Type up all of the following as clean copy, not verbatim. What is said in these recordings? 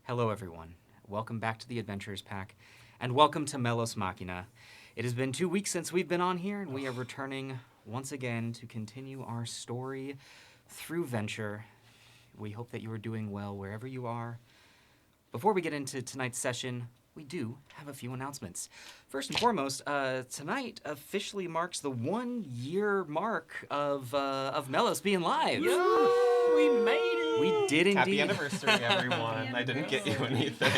Hello, everyone. Welcome back to the Adventurers Pack, and welcome to Melos Machina. It has been 2 weeks since we've been on here, and we are returning once again to continue our story through Venture. We hope that you are doing well wherever you are. Before we get into tonight's session, we do have a few announcements. First and foremost, tonight officially marks the 1-year mark of Melos being live. Yo, we made it! We did indeed. Happy anniversary, everyone. I didn't get you anything.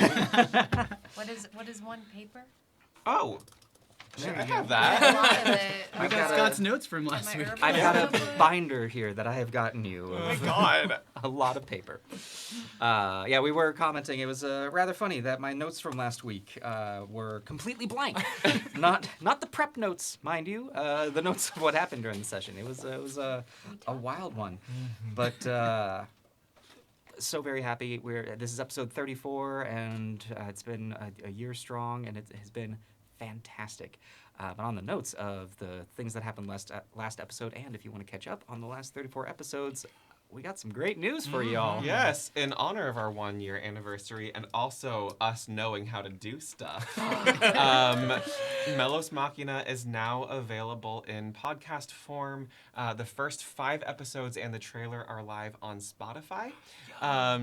What is one paper? Oh, sure, I have A that. lot of it. I got Scott's notes from Am last I week. urban? I've got a binder here that I have gotten you. Oh my god. A lot of paper. Yeah, we were commenting. It was rather funny that my notes from last week were completely blank. not the prep notes, mind you. The notes of what happened during the session. It was a wild one, but. So very happy. This is episode 34, and it's been a year strong, and it has been fantastic. But on the notes of the things that happened last episode, and if you want to catch up on the last 34 episodes, we got some great news for y'all. Yes, in honor of our 1-year anniversary and also us knowing how to do stuff. Melos Machina is now available in podcast form. The first 5 episodes and the trailer are live on Spotify.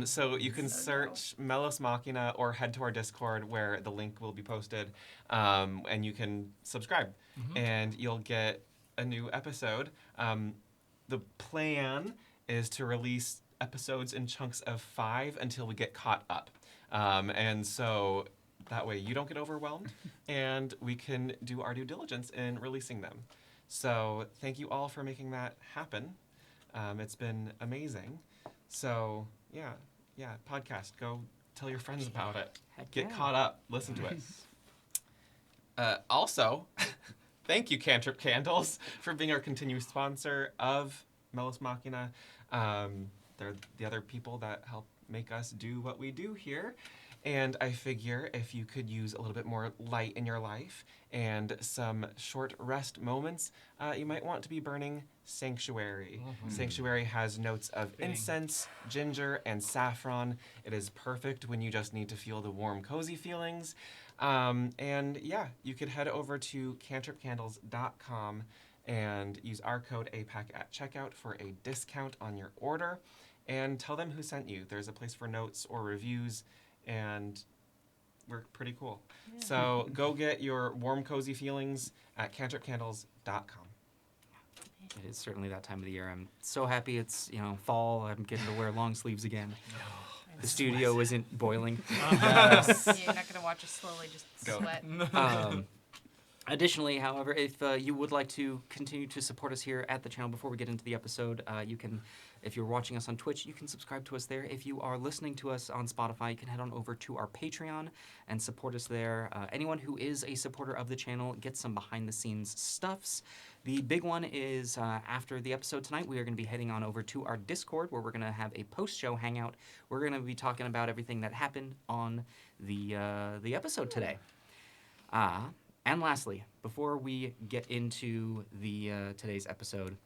So you can search Melos Machina or head to our Discord where the link will be posted, and you can subscribe, and you'll get a new episode. The plan is to release episodes in chunks of 5 until we get caught up. And so that way you don't get overwhelmed and we can do our due diligence in releasing them. So thank you all for making that happen. It's been amazing. So yeah, podcast. Go tell your friends about it. Heck Get yeah. caught up. Listen to it. Also, thank you, Cantrip Candles, for being our continued sponsor of Melos Machina. They're the other people that help make us do what we do here. And I figure if you could use a little bit more light in your life and some short rest moments, you might want to be burning Sanctuary. Sanctuary has notes of incense, ginger, and saffron. It is perfect when you just need to feel the warm, cozy feelings. And yeah, you could head over to cantripcandles.com and use our code APAC at checkout for a discount on your order. And tell them who sent you. There's a place for notes or reviews, and we're pretty cool. Yeah. So go get your warm, cozy feelings at cantripcandles.com. It is certainly that time of the year. I'm so happy it's fall. I'm getting to wear long sleeves again. The studio isn't boiling. Yes. Yeah, you're not going to watch us slowly just sweat. Additionally, however, if you would like to continue to support us here at the channel before we get into the episode, you can, if you're watching us on Twitch, you can subscribe to us there. If you are listening to us on Spotify, you can head on over to our Patreon and support us there. Anyone who is a supporter of the channel gets some behind-the-scenes stuffs. The big one is after the episode tonight, we are going to be heading on over to our Discord where we're going to have a post-show hangout. We're going to be talking about everything that happened on the episode today. And lastly, before we get into the today's episode,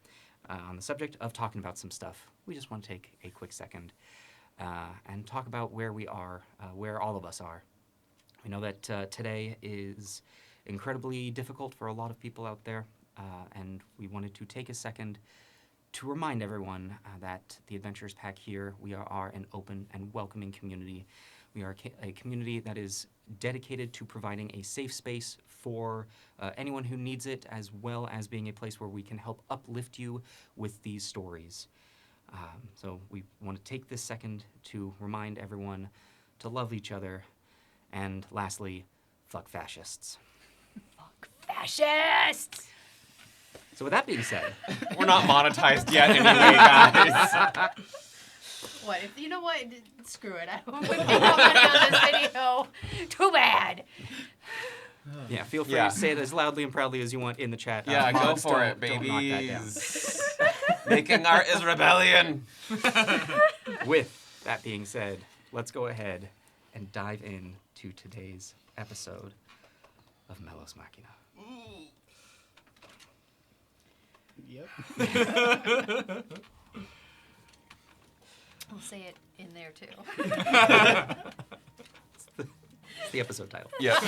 on the subject of talking about some stuff, we just want to take a quick second and talk about where we are, where all of us are. We know that today is incredibly difficult for a lot of people out there, and we wanted to take a second to remind everyone that the Adventurers Pack here, we are an open and welcoming community. We are a community that is dedicated to providing a safe space for anyone who needs it, as well as being a place where we can help uplift you with these stories. So we want to take this second to remind everyone to love each other, and lastly, fuck fascists. Fuck fascists! So with that being said, We're not monetized yet anyway, guys. What? You know what? Screw it. I wouldn't be commenting on this video. Too bad. yeah, feel free to say it as loudly and proudly as you want in the chat. Yeah, go mods, for it, don't knock that down. babies. Making art is rebellion. With that being said, let's go ahead and dive into today's episode of Melos Machina. Yep. We'll say it in there too. the episode title. Yeah.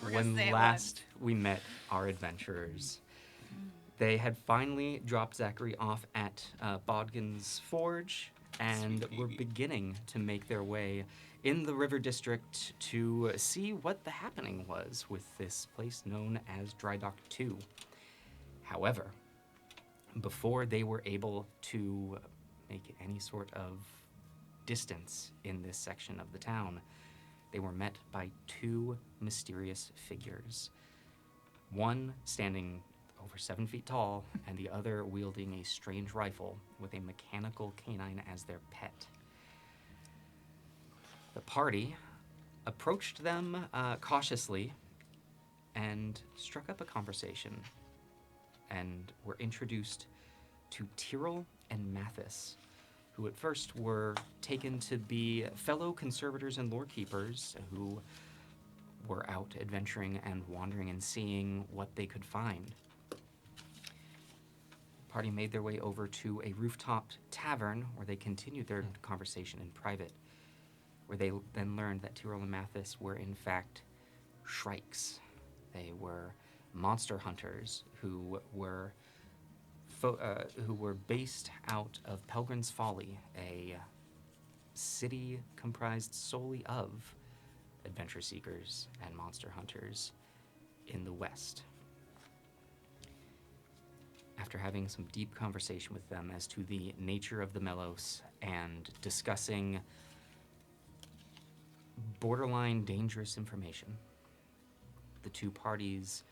We're gonna When say it last we met our adventurers, they had finally dropped Zachary off at Bodgan's Forge and Sweet were baby. beginning to make their way in the River District to see what the happening was with this place known as Dry Dock 2. However, before they were able to make any sort of distance in this section of the town, they were met by two mysterious figures. One standing over 7 feet tall, and the other wielding a strange rifle with a mechanical canine as their pet. The party approached them cautiously and struck up a conversation, and were introduced to Tyrrell and Mathis, who at first were taken to be fellow conservators and lore keepers who were out adventuring and wandering and seeing what they could find. The party made their way over to a rooftop tavern where they continued their conversation in private, where they then learned that Tyrrell and Mathis were in fact shrikes. They were monster hunters who were based out of Pelgrim's Folly, a city comprised solely of adventure seekers and monster hunters in the West. After having some deep conversation with them as to the nature of the Melos and discussing borderline dangerous information, the two parties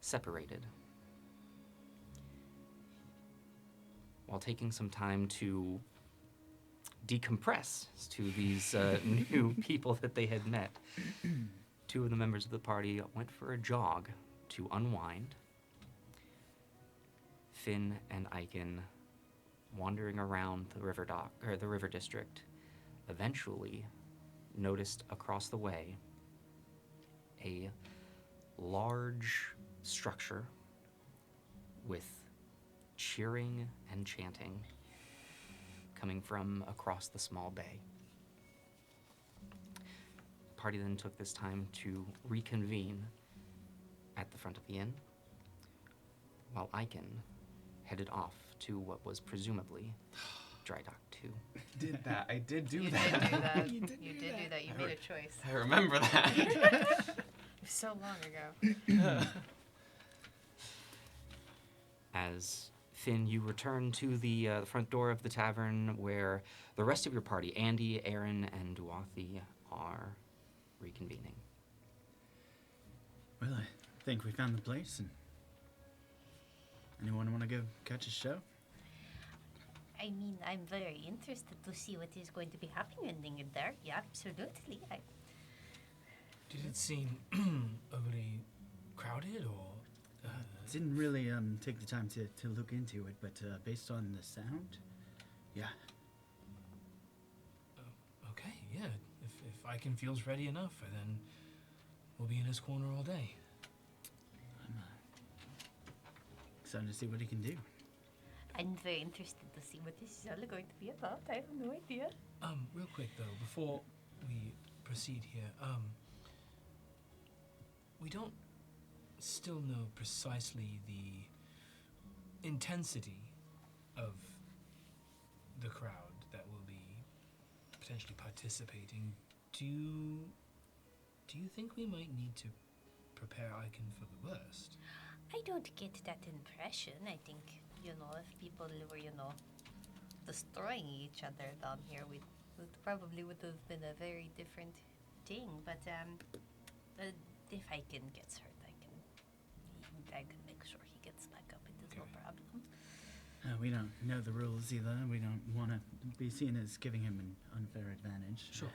separated. While taking some time to decompress to these new people that they had met, two of the members of the party went for a jog to unwind. Finn and Aiken, wandering around the river district, eventually noticed across the way a large structure with cheering and chanting coming from across the small bay. The party then took this time to reconvene at the front of the inn, while Aiken headed off to what was presumably Dry Dock 2. Did that. I did do You that. did do that. You did You do did that. do that. You made a choice. I remember that. So long ago. As Finn, you return to the front door of the tavern where the rest of your party, Andy, Aaron, and Duathi, are reconvening. Well, I think we found the place. And anyone want to go catch a show? I mean, I'm very interested to see what is going to be happening in there. Yeah, absolutely. Did it seem overly crowded or? Didn't really take the time to look into it, but based on the sound, yeah. Okay, yeah. If Icon feels ready enough, then we'll be in his corner all day. I'm excited to see what he can do. I'm very interested to see what this is all going to be about. I have no idea. Real quick though, before we proceed here, we don't still know precisely the intensity of the crowd that will be potentially participating. Do you think we might need to prepare Icon for the worst? I don't get that impression. I think, if people were, destroying each other down here, it probably would have been a very different thing. But if Icon gets hurt, I can make sure he gets back up. It is no Okay. problem. We don't know the rules either. We don't want to be seen as giving him an unfair advantage. Sure.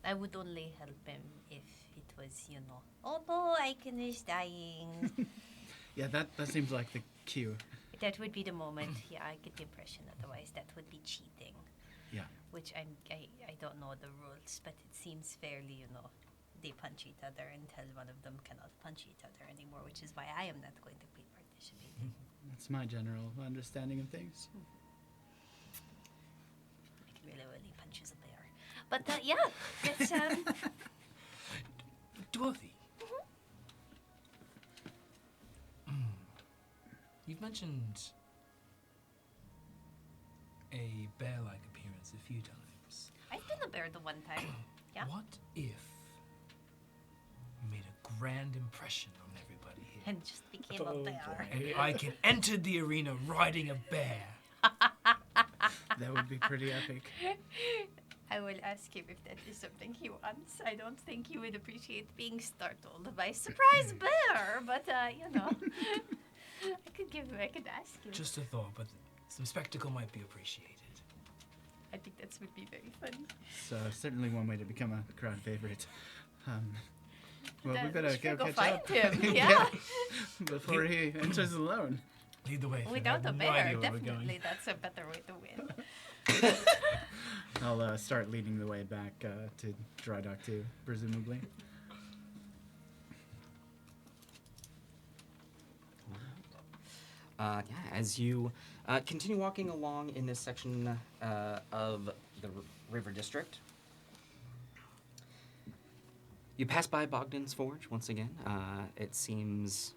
I would only help him if it was, oh no, Icon is dying. Yeah, that seems like the cue. That would be the moment. Yeah, I get the impression. Otherwise, that would be cheating. Yeah. Which I don't know the rules, but it seems fairly, they punch each other until one of them cannot punch each other anymore, which is why I am not going to be participating. That's my general understanding of things. Like really punches a bear. But yeah, that's Dorothy. You've mentioned a bear-like appearance a few times. I've been a bear the one time. Yeah. What if you made a grand impression on everybody here? And just became a bear. And I can enter the arena riding a bear. That would be pretty epic. I will ask him if that is something he wants. I don't think he would appreciate being startled by a surprise bear, but you know, I could ask him. Just a thought, but some spectacle might be appreciated. I think that would be very funny. So certainly one way to become a crowd favorite. Well, we better Should go go catch find up. him. Yeah. Before he enters alone. Lead the way. Finn. I Without have a no idea bear, where we're going. definitely that's a better way to win. I'll start leading the way back to Dry Dock 2, presumably. As you continue walking along in this section of the River District, you pass by Bogdan's Forge once again. It seems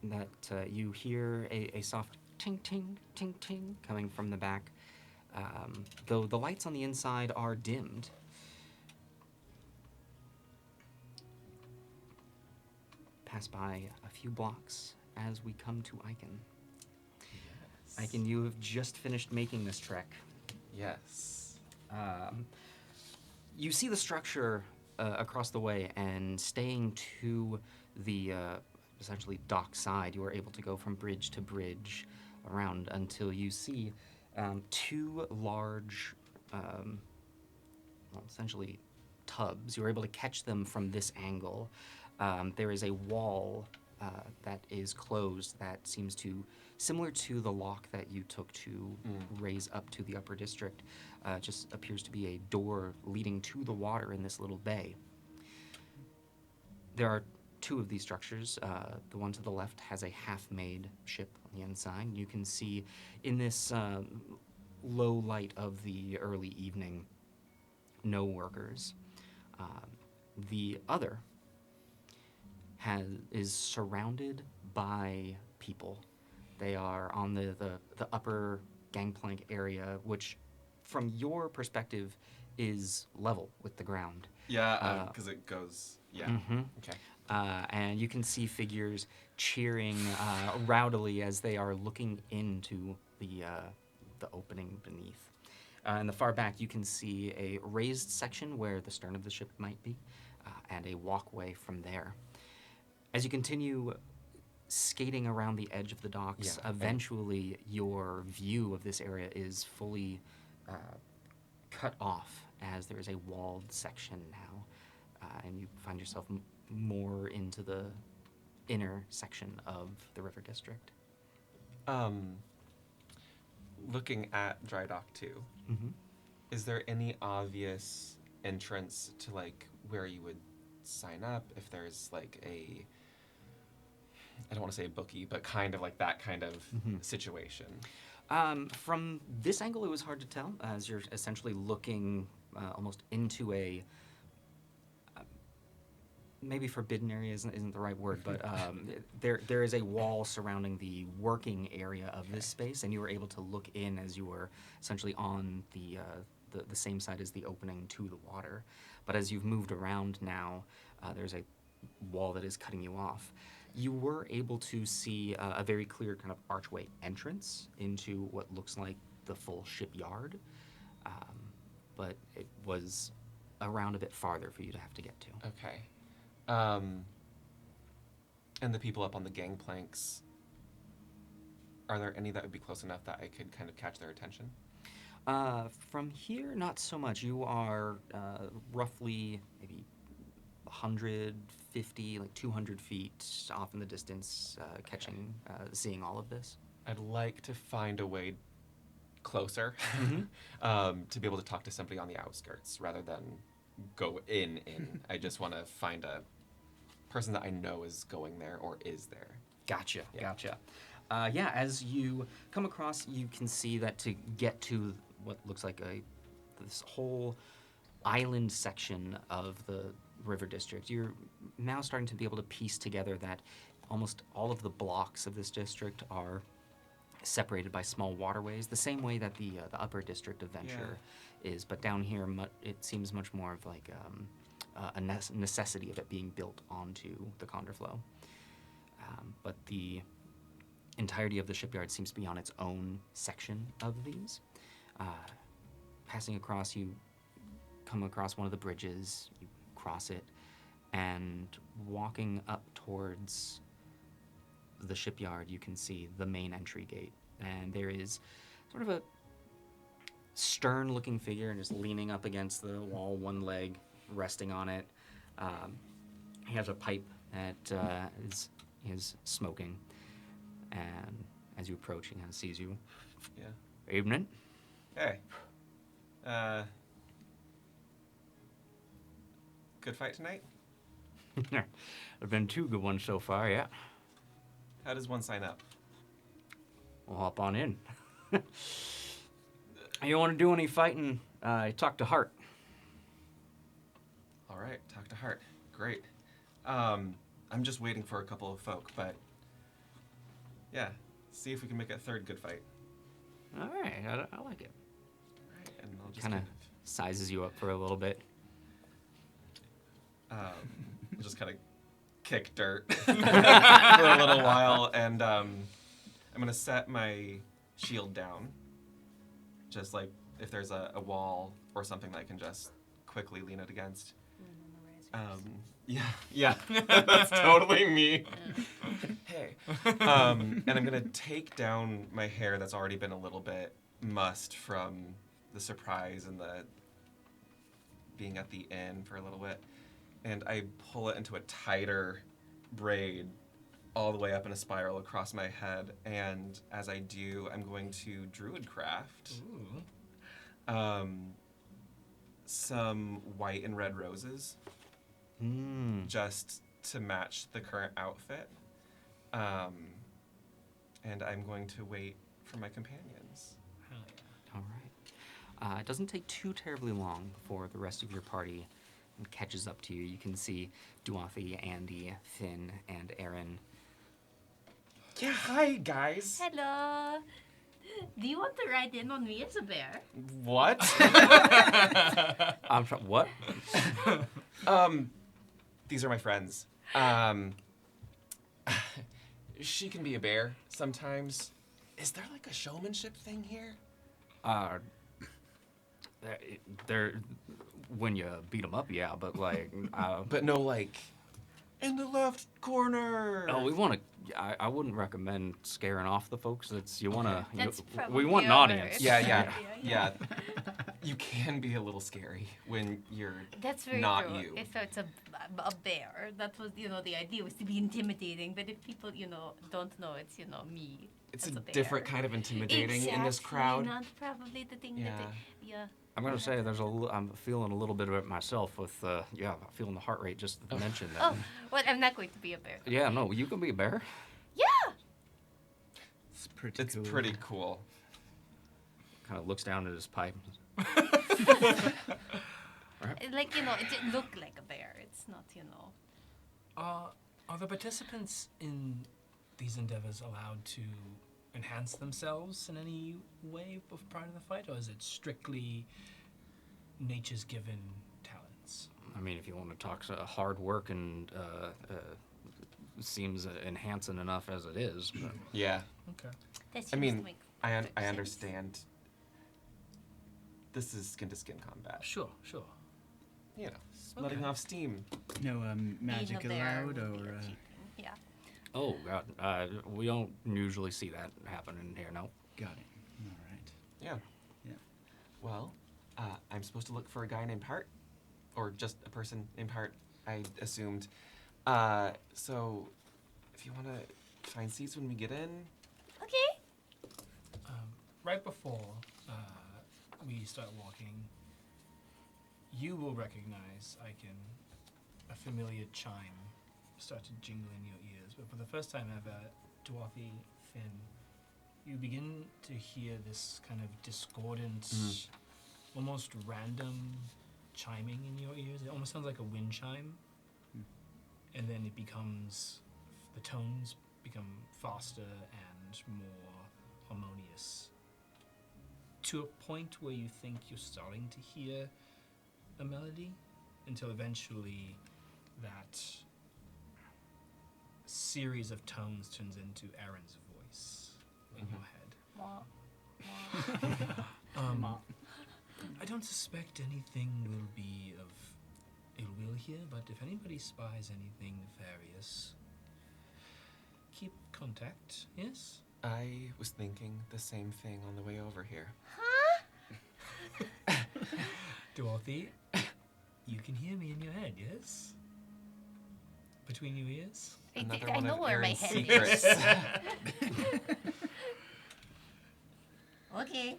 that you hear a soft ting ting ting ting coming from the back, though the lights on the inside are dimmed. Pass by a few blocks as we come to Icon. Icon, you have just finished making this trek. Yes. You see the structure across the way, and staying to the essentially dock side, you are able to go from bridge to bridge around until you see two large, essentially tubs. You are able to catch them from this angle. There is a wall that is closed that seems to, similar to the lock that you took to raise up to the upper district, just appears to be a door leading to the water in this little bay. There are two of these structures. The one to the left has a half-made ship on the inside. You can see in this low light of the early evening, no workers. The other is surrounded by people. They are on the upper gangplank area, which, from your perspective, is level with the ground. Yeah, because it goes. Yeah. Mhm. Okay. And you can see figures cheering rowdily as they are looking into the opening beneath. In the far back, you can see a raised section where the stern of the ship might be, and a walkway from there. As you continue skating around the edge of the docks, eventually your view of this area is fully cut off, as there is a walled section now, and you find yourself more into the inner section of the River District. Looking at Dry Dock 2, Mm-hmm. is there any obvious entrance to like where you would sign up? If there's like I don't want to say a bookie, but kind of like that kind of situation. From this angle, it was hard to tell, as you're essentially looking almost into a maybe forbidden area isn't the right word, but there is a wall surrounding the working area of this space, and you were able to look in as you were essentially on the same side as the opening to the water. But as you've moved around now, there's a wall that is cutting you off. You were able to see a very clear kind of archway entrance into what looks like the full shipyard, but it was around a bit farther for you to have to get to. Okay. And the people up on the gangplanks, are there any that would be close enough that I could kind of catch their attention? From here, not so much. You are roughly maybe 150, like 200 feet off in the distance, seeing all of this. I'd like to find a way closer to be able to talk to somebody on the outskirts rather than go in. I just want to find a person that I know is going there or is there. Gotcha. Yeah. Gotcha. As you come across, you can see that to get to what looks like this whole island section of the river district. You're now starting to be able to piece together that almost all of the blocks of this district are separated by small waterways, the same way that the upper district of Venture is. But down here, it seems much more of like a necessity of it being built onto the Condor Flow. But the entirety of the shipyard seems to be on its own section of these. Passing across, you come across one of the bridges, you cross it, and walking up towards the shipyard, you can see the main entry gate. And there is sort of a stern-looking figure and is leaning up against the wall, one leg resting on it. He has a pipe that is smoking. And as you approach, he kind of sees you. Yeah. Evening. Hey. Good fight tonight? There've been 2 good ones so far, yeah. How does one sign up? We'll hop on in. You want to do any fighting? Talk to Hart. All right, talk to Hart. Great. I'm just waiting for a couple of folk, but yeah, see if we can make a third good fight. All right, I like it. All right, and I'll just Kind of sizes you up for a little bit. just kind of kick dirt for a little while, and I'm gonna set my shield down, just like if there's a wall or something that I can just quickly lean it against. Yeah, that's totally me. Hey, and I'm gonna take down my hair that's already been a little bit mussed from the surprise and the being at the inn for a little bit, and I pull it into a tighter braid all the way up in a spiral across my head, and as I do, I'm going to druidcraft some white and red roses just to match the current outfit, and I'm going to wait for my companions. Hell yeah. All right. It doesn't take too terribly long before the rest of your party catches up to you. You can see Duathy, Andy, Finn, and Aaron. Yeah, hi guys. Hello. Do you want to ride in on me as a bear? What? I'm sorry, what? These are my friends. She can be a bear sometimes. Is there like a showmanship thing here? They're when you beat them up, yeah, but like, But no, like, in the left corner. oh, we want to. I wouldn't recommend scaring off the folks. It's you want to. That's We probably want an a audience. bear. Yeah. You can be a little scary when you're That's very not true. you. If it's a bear, that was, the idea was to be intimidating. But if people, don't know it's, me. It's as a bear. different kind of intimidating in this It's crowd. not probably the thing Yeah. yeah. I'm gonna say I'm feeling a little bit of it myself with feeling the heart rate just to mention that. Oh, well, I'm not going to be a bear. Yeah, no, you can be a bear. Yeah. It's pretty It's cool. pretty cool. Kind of looks down at his pipe. Like, it didn't look like a bear. It's not, Are the participants in these endeavors allowed to enhance themselves in any way prior to the fight, or is it strictly nature's given talents? I mean, if you want to talk hard work and seems enhancing enough as it is. But. Yeah. Okay. That I seems to mean, make I perfect sense. understand. This is skin-to-skin combat. Sure. You know, letting off steam. No Being magic a bear allowed, would be or achieving. Yeah. Oh God, we don't usually see that happen in here. No. got it. All right. Yeah. Yeah. Well, I'm supposed to look for a guy named Hart, or just a person named Hart, I assumed. So, if you want to find seats when we get in. Okay. Right before we start walking, you will recognize a familiar chime start to jingle in your ears. But for the first time ever, Duathy, Finn, you begin to hear this kind of discordant, almost random chiming in your ears. It almost sounds like a wind chime. And then the tones become faster and more harmonious. To a point where you think you're starting to hear a melody, until eventually that series of tones turns into Aaron's voice in your head. I don't suspect anything will be of ill will here, but if anybody spies anything nefarious, keep contact, yes? I was thinking the same thing on the way over here. Dorothy, you can hear me in your head, yes? Between your ears? Another I one know of where my Aaron's head secrets. is. Okay.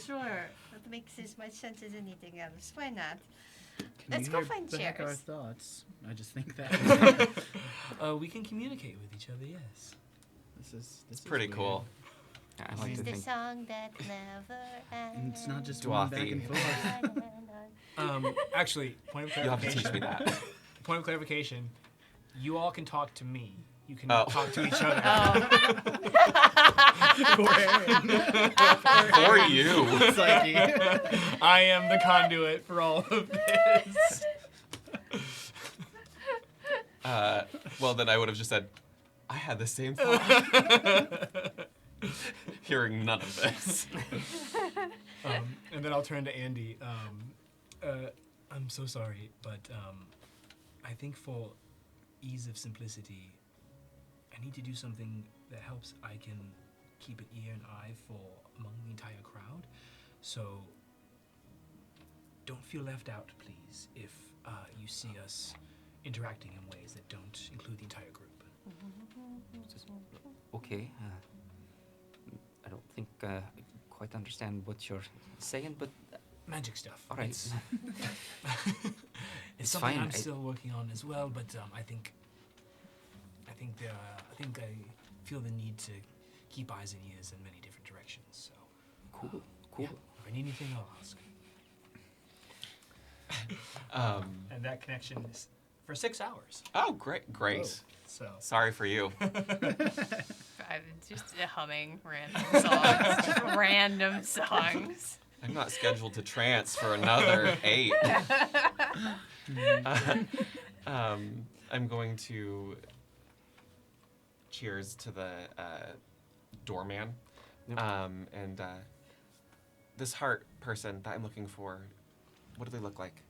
Sure. That makes as much sense as anything else. Why not? Can Let's you go hear find back our chairs. thoughts? I just think that We can communicate with each other, yes. this is Pretty weird. cool. I like to The think. song that never ends. And it's not just going back and Dwathi. forth. Actually, point of You'll have to clarification. teach me that. Point of clarification. You all can talk to me. You can Oh. talk to each other. For you. It's like I am the conduit for all of this. Well, then I would have just said, I had the same thought. Hearing none of this. And then I'll turn to Andy. I'm so sorry, but I think for ease of simplicity, I need to do something that helps I can keep an ear and eye for among the entire crowd. So don't feel left out, please, if you see us interacting in ways that don't include the entire group. Okay. I don't think I quite understand what you're saying, but Magic stuff. all right. It's It's something fine. I'm still working on as well, but I think I feel the need to keep eyes and ears in many different directions. So Cool. yeah, if I need anything, I'll ask. And that connection is for 6 hours. Oh, great. So Sorry for you. I'm just humming random songs. I'm not scheduled to trance for another 8. I'm going to cheers to the doorman. Yep. And this heart person that I'm looking for, what do they look like?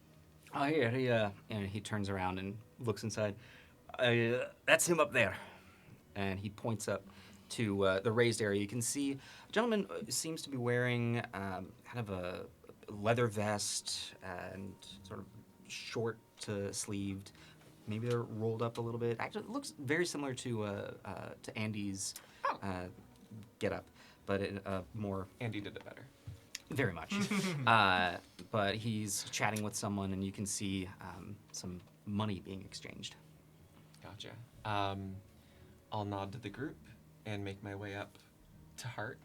Oh, here, and he turns around and looks inside. That's him up there. And he points up to the raised area. You can see a gentleman seems to be wearing kind of a leather vest and sort of short to sleeved. Maybe they're rolled up a little bit. Actually, it looks very similar to Andy's getup, but more Andy did it better. very much. But he's chatting with someone, and you can see some money being exchanged. Gotcha. I'll nod to the group and make my way up to Hart.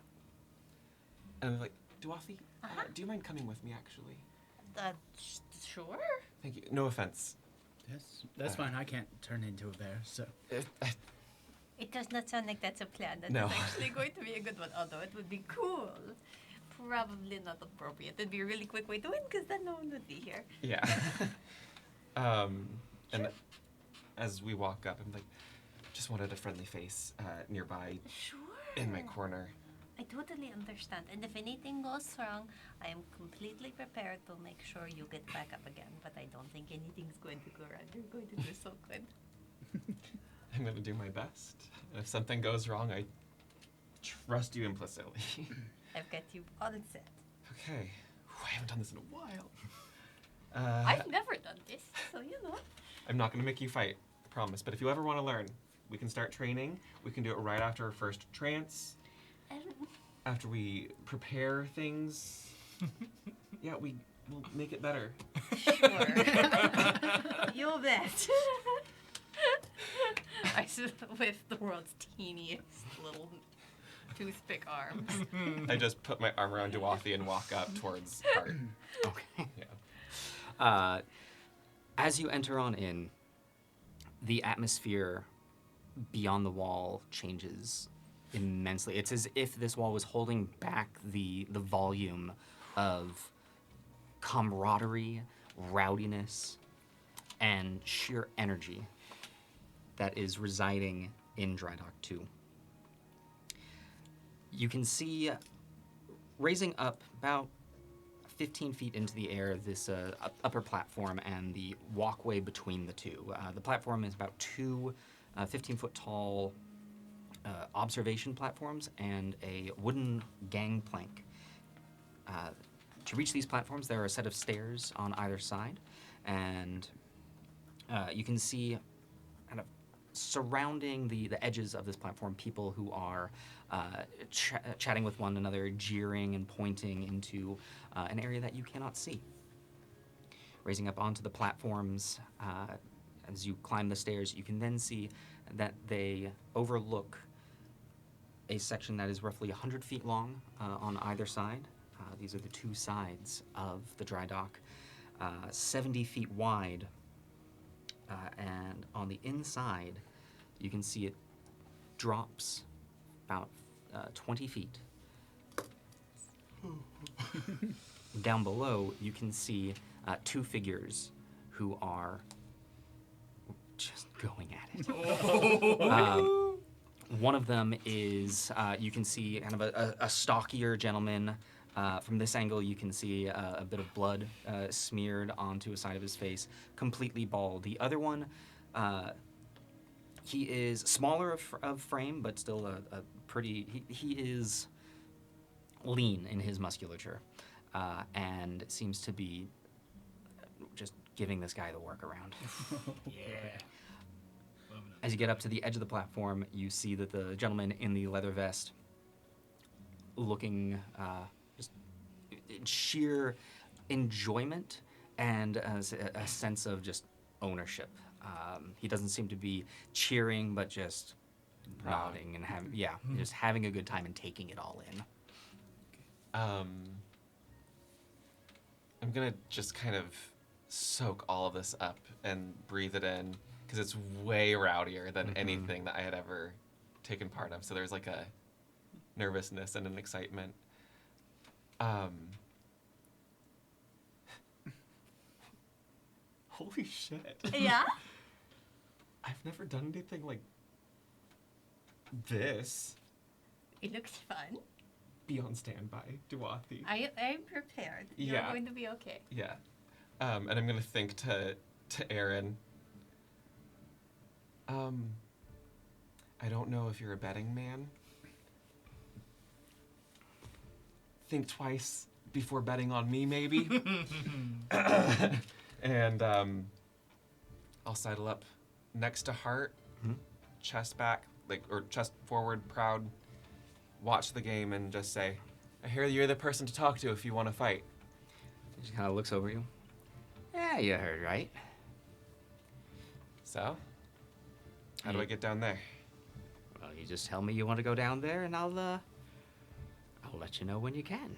And I'm like, Dwathi, do you mind coming with me, actually? Sure. Thank you. No offense. That's fine. I can't turn into a bear, so It does not sound like that's a plan. That No. is actually going to be a good one, although it would be cool. Probably not appropriate. It'd be a really quick way to win because then no one would be here. Yeah. And as we walk up, I'm like, just wanted a friendly face nearby Sure. in my corner. I totally understand. And if anything goes wrong, I am completely prepared to make sure you get back up again. But I don't think anything's going to go wrong. You're going to do so good. I'm going to do my best. And if something goes wrong, I trust you implicitly. I've got you all set. Okay. Whew, I haven't done this in a while. I've never done this, so you know. I'm not going to make you fight, I promise. But if you ever want to learn, we can start training. We can do it right after our first trance. After we prepare things. Yeah, we'll make it better. Sure. You'll bet. With the world's teeniest little toothpick arms. I just put my arm around Dwathi and walk up towards Hart. Okay. Yeah. As you enter on in, the atmosphere beyond the wall changes immensely. It's as if this wall was holding back the volume of camaraderie, rowdiness, and sheer energy that is residing in Dry Dock 2. You can see, raising up about 15 feet into the air, this upper platform and the walkway between the two. The platform is about two 15-foot tall observation platforms and a wooden gangplank. To reach these platforms, there are a set of stairs on either side, and you can see kind of surrounding the edges of this platform people who are chatting with one another, jeering and pointing into an area that you cannot see. Raising up onto the platforms, as you climb the stairs, you can then see that they overlook a section that is roughly 100 feet long on either side. These are the two sides of the dry dock, 70 feet wide, and on the inside, you can see it drops about 20 feet. Down below, you can see two figures who are just going at it. One of them is, you can see kind of a stockier gentleman. From this angle, you can see a bit of blood smeared onto a side of his face, completely bald. The other one, he is smaller of frame, but still a pretty... He is lean in his musculature, and seems to be just giving this guy the workaround. Yeah. As you get up to the edge of the platform, you see that the gentleman in the leather vest, looking just in sheer enjoyment and a sense of just ownership. He doesn't seem to be cheering, but just nodding and having, just having a good time and taking it all in. I'm gonna just kind of soak all of this up and breathe it in, because it's way rowdier than anything that I had ever taken part of. So there's like a nervousness and an excitement. Holy shit. Yeah? I've never done anything like this. It looks fun. Be on standby, Duathi. I'm prepared. You're Yeah. going to be okay. Yeah. And I'm gonna think to Aaron. I don't know if you're a betting man. Think twice before betting on me, maybe. And I'll sidle up next to Hart, chest back, or chest forward, proud. Watch the game and just say, "I hear you're the person to talk to if you want to fight." He just kind of looks over you. Yeah, you heard right. So, how do I get down there? Well, you just tell me you want to go down there, and I'll let you know when you can.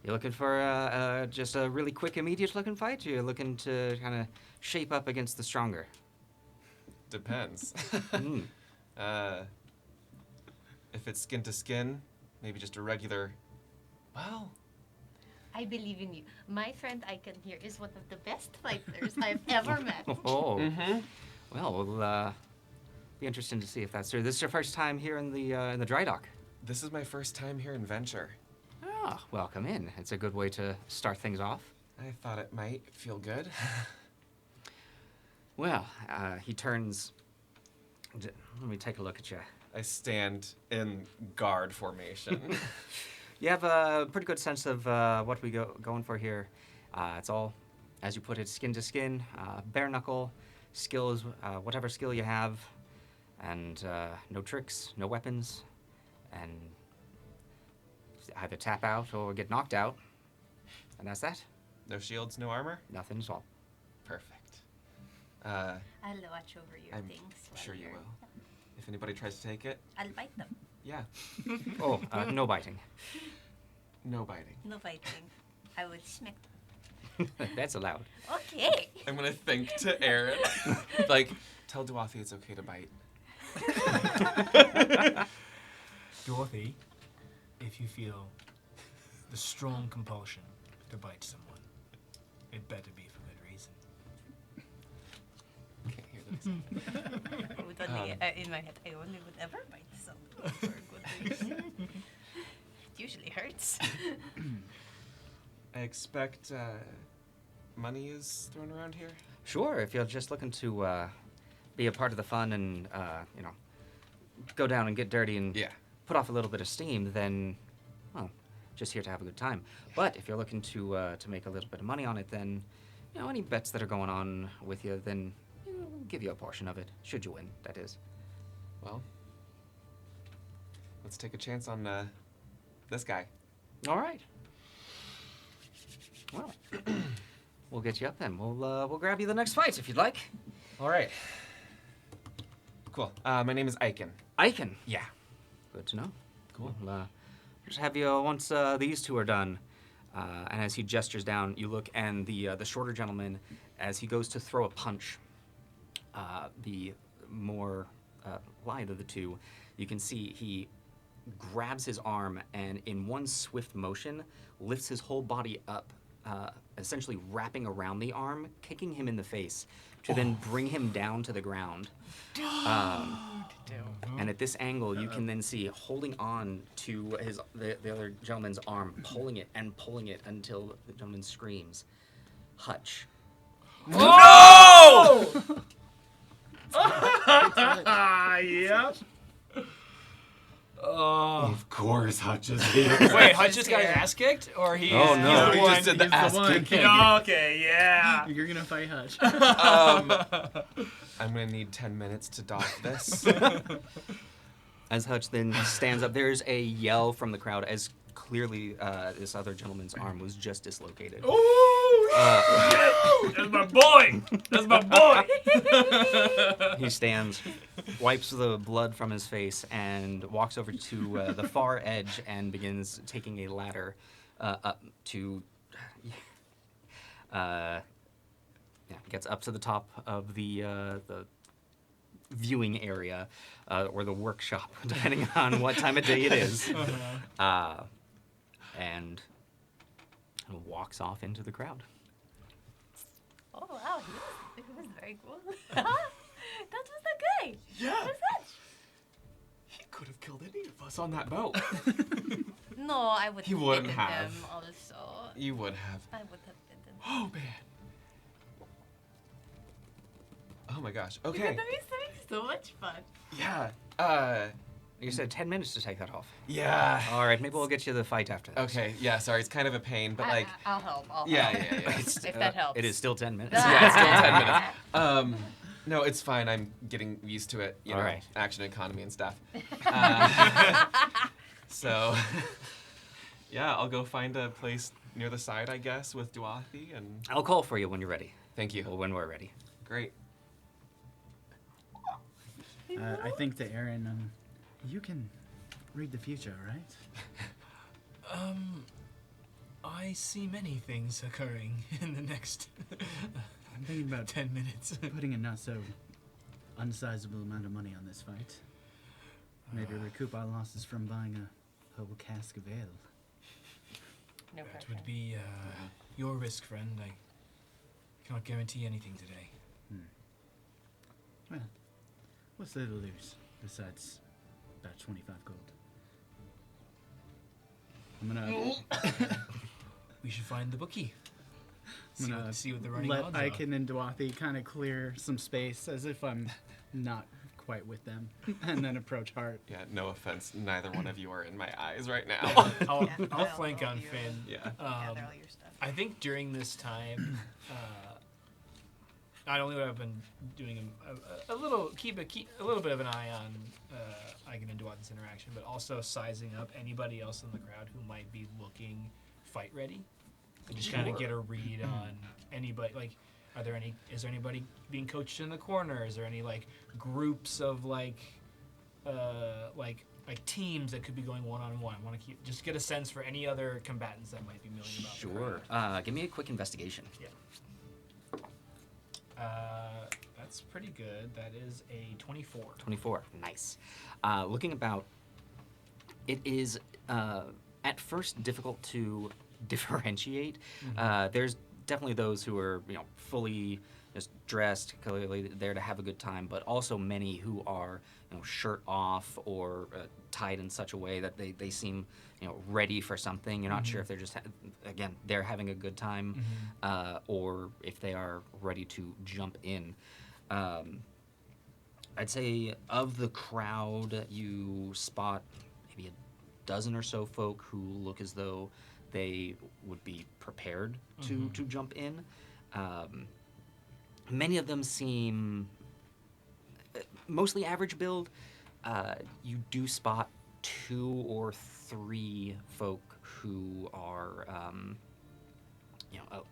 You looking for just a really quick, immediate-looking fight? Or you're looking to kind of shape up against the stronger? Depends. If it's skin to skin, maybe just a regular. Well, I believe in you. My friend here is one of the best fighters I've ever met. Oh. Well, we'll be interested to see if that's true. This is your first time here in the dry dock. this is my first time here in Venture. Ah, welcome in. It's a good way to start things off. I thought it might feel good. Well, he turns. Let me take a look at you. I stand in guard formation. You have a pretty good sense of what we going for here. It's all, as you put it, skin to skin, bare knuckle, skills, whatever skill you have, and no tricks, no weapons, and either tap out or get knocked out, and that's that. No shields, no armor? Nothing at all. Perfect. I'll watch over your I'm things. while sure you you're- will. If anybody tries to take it, I'll bite them. yeah. Oh, no biting. No biting. No biting. I will smack That's allowed. Okay. I'm gonna think to Aaron. Like, tell Duathi it's okay to bite. Dorothy, if you feel the strong compulsion to bite someone, it better be for good reason. Can't hear this. I would only, in my head, I only would ever bite someone for a good reason. It usually hurts. I expect money is thrown around here. Sure, if you're just looking to be a part of the fun and go down and get dirty and Yeah. put off a little bit of steam, then, well, just here to have a good time. But if you're looking to make a little bit of money on it, then, any bets that are going on with you, then we'll give you a portion of it, should you win, that is. Well, let's take a chance on this guy. All right. Well, we'll get you up then. We'll grab you the next fight if you'd like. All right. Cool. My name is Aiken. Aiken. Yeah. Good to know. Cool. We'll just have you once these two are done. And as he gestures down, you look, and the shorter gentleman, as he goes to throw a punch, the more lithe of the two, you can see he grabs his arm and in one swift motion lifts his whole body up, essentially wrapping around the arm, kicking him in the face to then bring him down to the ground. And at this angle, you can then see holding on to the other gentleman's arm, pulling it until the gentleman screams, "Hutch." No! Yep. Oh. Of course, Hutch is here. Wait, Hutch just got his ass kicked? Or he Oh, no. he's the He one? just did the He's the ass one. kicking. Okay, yeah. You're gonna fight Hutch. I'm gonna need 10 minutes to dock this. As Hutch then stands up, there's a yell from the crowd as clearly this other gentleman's arm was just dislocated. Ooh, that's my boy. That's my boy. He stands, wipes the blood from his face, and walks over to the far edge and begins taking a ladder up to. Gets up to the top of the viewing area or the workshop, depending on what time of day it is, and walks off into the crowd. Oh, wow. He was very cool. That was the guy. Yeah. What's that? He could have killed any of us on that boat. No, I would He have wouldn't bitten have. them also. You would have. I would have bitten. Oh, man. Oh, my gosh. Because Okay. that is so much fun. Yeah. You said 10 minutes to take that off. Yeah. All right, maybe we'll get you the fight after that. Okay. Yeah, sorry. It's kind of a pain, but like... I'll help. Yeah, yeah, yeah. It's, If that helps. It is still 10 minutes. Yeah, it's still 10 minutes. No, it's fine. I'm getting used to it. You know, All right. action economy and stuff. So, yeah, I'll go find a place near the side, I guess, with Duathi, and I'll call for you when you're ready. thank you. Or when we're ready. Great. I think to Aaron, you can read the future, right? I see many things occurring in the next I'm thinking about 10 minutes. putting a not so unsizable amount of money on this fight. Maybe recoup our losses from buying a whole cask of ale. No That pressure. would be your risk, friend. I cannot guarantee anything today. Well, what's there to lose besides about 25 gold? I'm gonna We should find the bookie. I'm See gonna what, see what the running let odds are. Aiken and Duathi kind of clear some space as if I'm not quite with them, and then approach Hart. Yeah, no offense. Neither one of you are in my eyes right now. I'll, Yeah, I'll I'll flank help on you. Finn. Yeah. Gather all your stuff. I think during this time, not only have I been doing a little keep a little bit of an eye on Aiken and Duathi's interaction, but also sizing up anybody else in the crowd who might be looking fight ready, and just kind of get a read on anybody. Like, is there anybody being coached in the corner? Is there any like groups of like like teams that could be going one-on-one. I want to just get a sense for any other combatants that might be milling about. the Sure. crowd. Give me a quick investigation. That's pretty good. That is a 24. 24. Nice. Looking about, it is at first difficult to differentiate. There's definitely those who are, fully just dressed, clearly there to have a good time, but also many who are, shirt off or tied in such a way that they seem, ready for something. You're not sure if they're just, again, they're having a good time, or if they are ready to jump in. I'd say of the crowd, you spot maybe a dozen or so folk who look as though they would be prepared to jump in. Many of them seem mostly average build. You do spot 2 or 3 folk who are,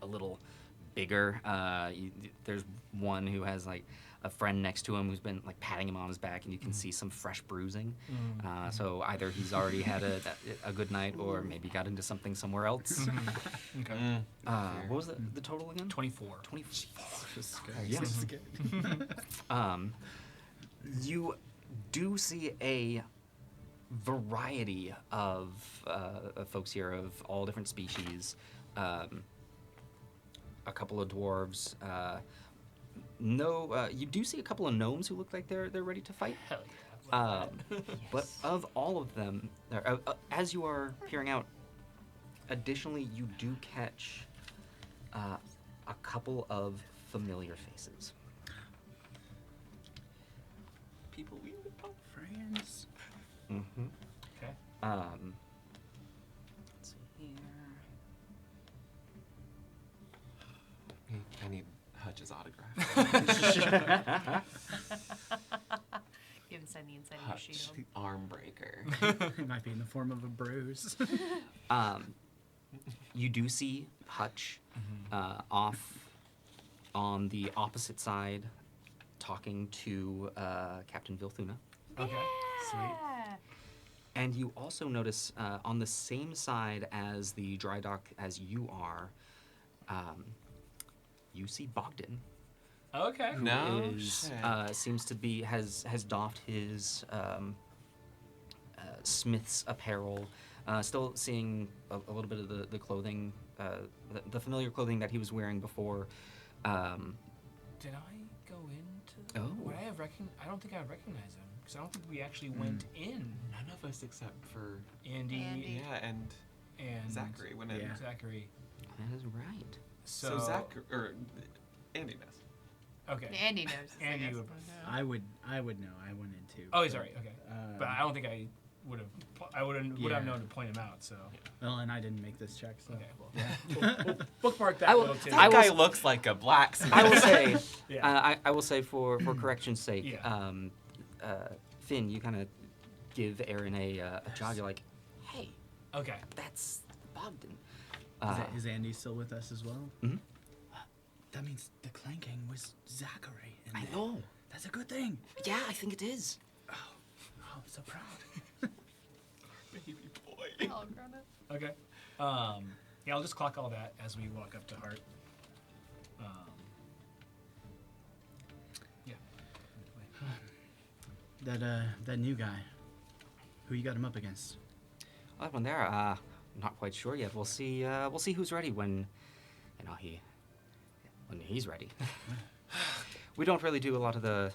a little bigger. There's one who has like a friend next to him who's been like patting him on his back, and you can see some fresh bruising. So either he's already had a good night, or maybe got into something somewhere else. Okay. What was the total again? 24. 24. Yeah. You do see a variety of folks here of all different species. A couple of dwarves. You do see a couple of gnomes who look like they're ready to fight. Hell yeah. But of all of them, as you are peering out, additionally, you do catch a couple of familiar faces. People we would know. Friends. Mm-hmm. Okay. Let's see here. I need Hutch's autograph. Give Sunny and Sunny your Hutch, shield. arm breaker. It might be in the form of a bruise. You do see Hutch off on the opposite side, talking to Captain Vilthuna. Okay. Sweet. And you also notice on the same side as the dry dock as you are, you see Bogdan. Okay. Who No is, shit. seems to be has doffed his smith's apparel. Still seeing a little bit of the clothing, the familiar clothing that he was wearing before. Did I go into? Oh. Would I have I don't think I would recognize him because I don't think we actually went in. None of us except for Andy, Andy. yeah, and and Zachary went in. Yeah. Zachary. That is right. So Zachary or Andy knows. Okay. Andy knows. Andy I guess. would- I would know. I went into. Oh, he's alright. Okay. Uh, But I don't think I would have. I would have Yeah. known to point him out. So. Well, and I didn't make this check, so. Okay. Well, Yeah. we'll bookmark that I will- little tidbit. I That will guy s- looks like a blacksmith. I will say, Yeah. I will say for correction's sake, Yeah. Finn, you kind of give Aaron a jog. You're like, hey, Okay. that's Bogdan. Is Andy still with us as well? Mhm. That means the clanking was Zachary. I know. That's a good thing. Yeah, I think it is. Oh, I'm so proud. Baby boy. Oh, grown up. Okay. Yeah, I'll just clock all that as we walk up to Hart. Yeah. That new guy. Who you got him up against? That one there, not quite sure yet. We'll see. We'll see who's ready when he's ready. We don't really do a lot of the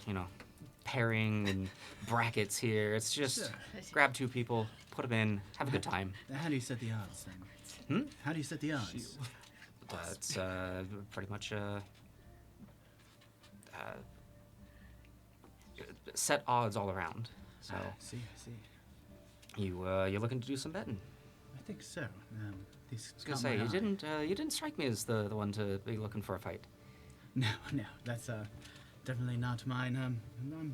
pairing and brackets here. It's just Sure. grab 2 people, put them in, have a good time. How do you set the odds then? Hmm? How do you set the odds? It's pretty much set odds all around. So I see. you're looking to do some betting. I think so. These I was gonna say you didn't strike me as the one to be looking for a fight. No, that's definitely not mine. I'm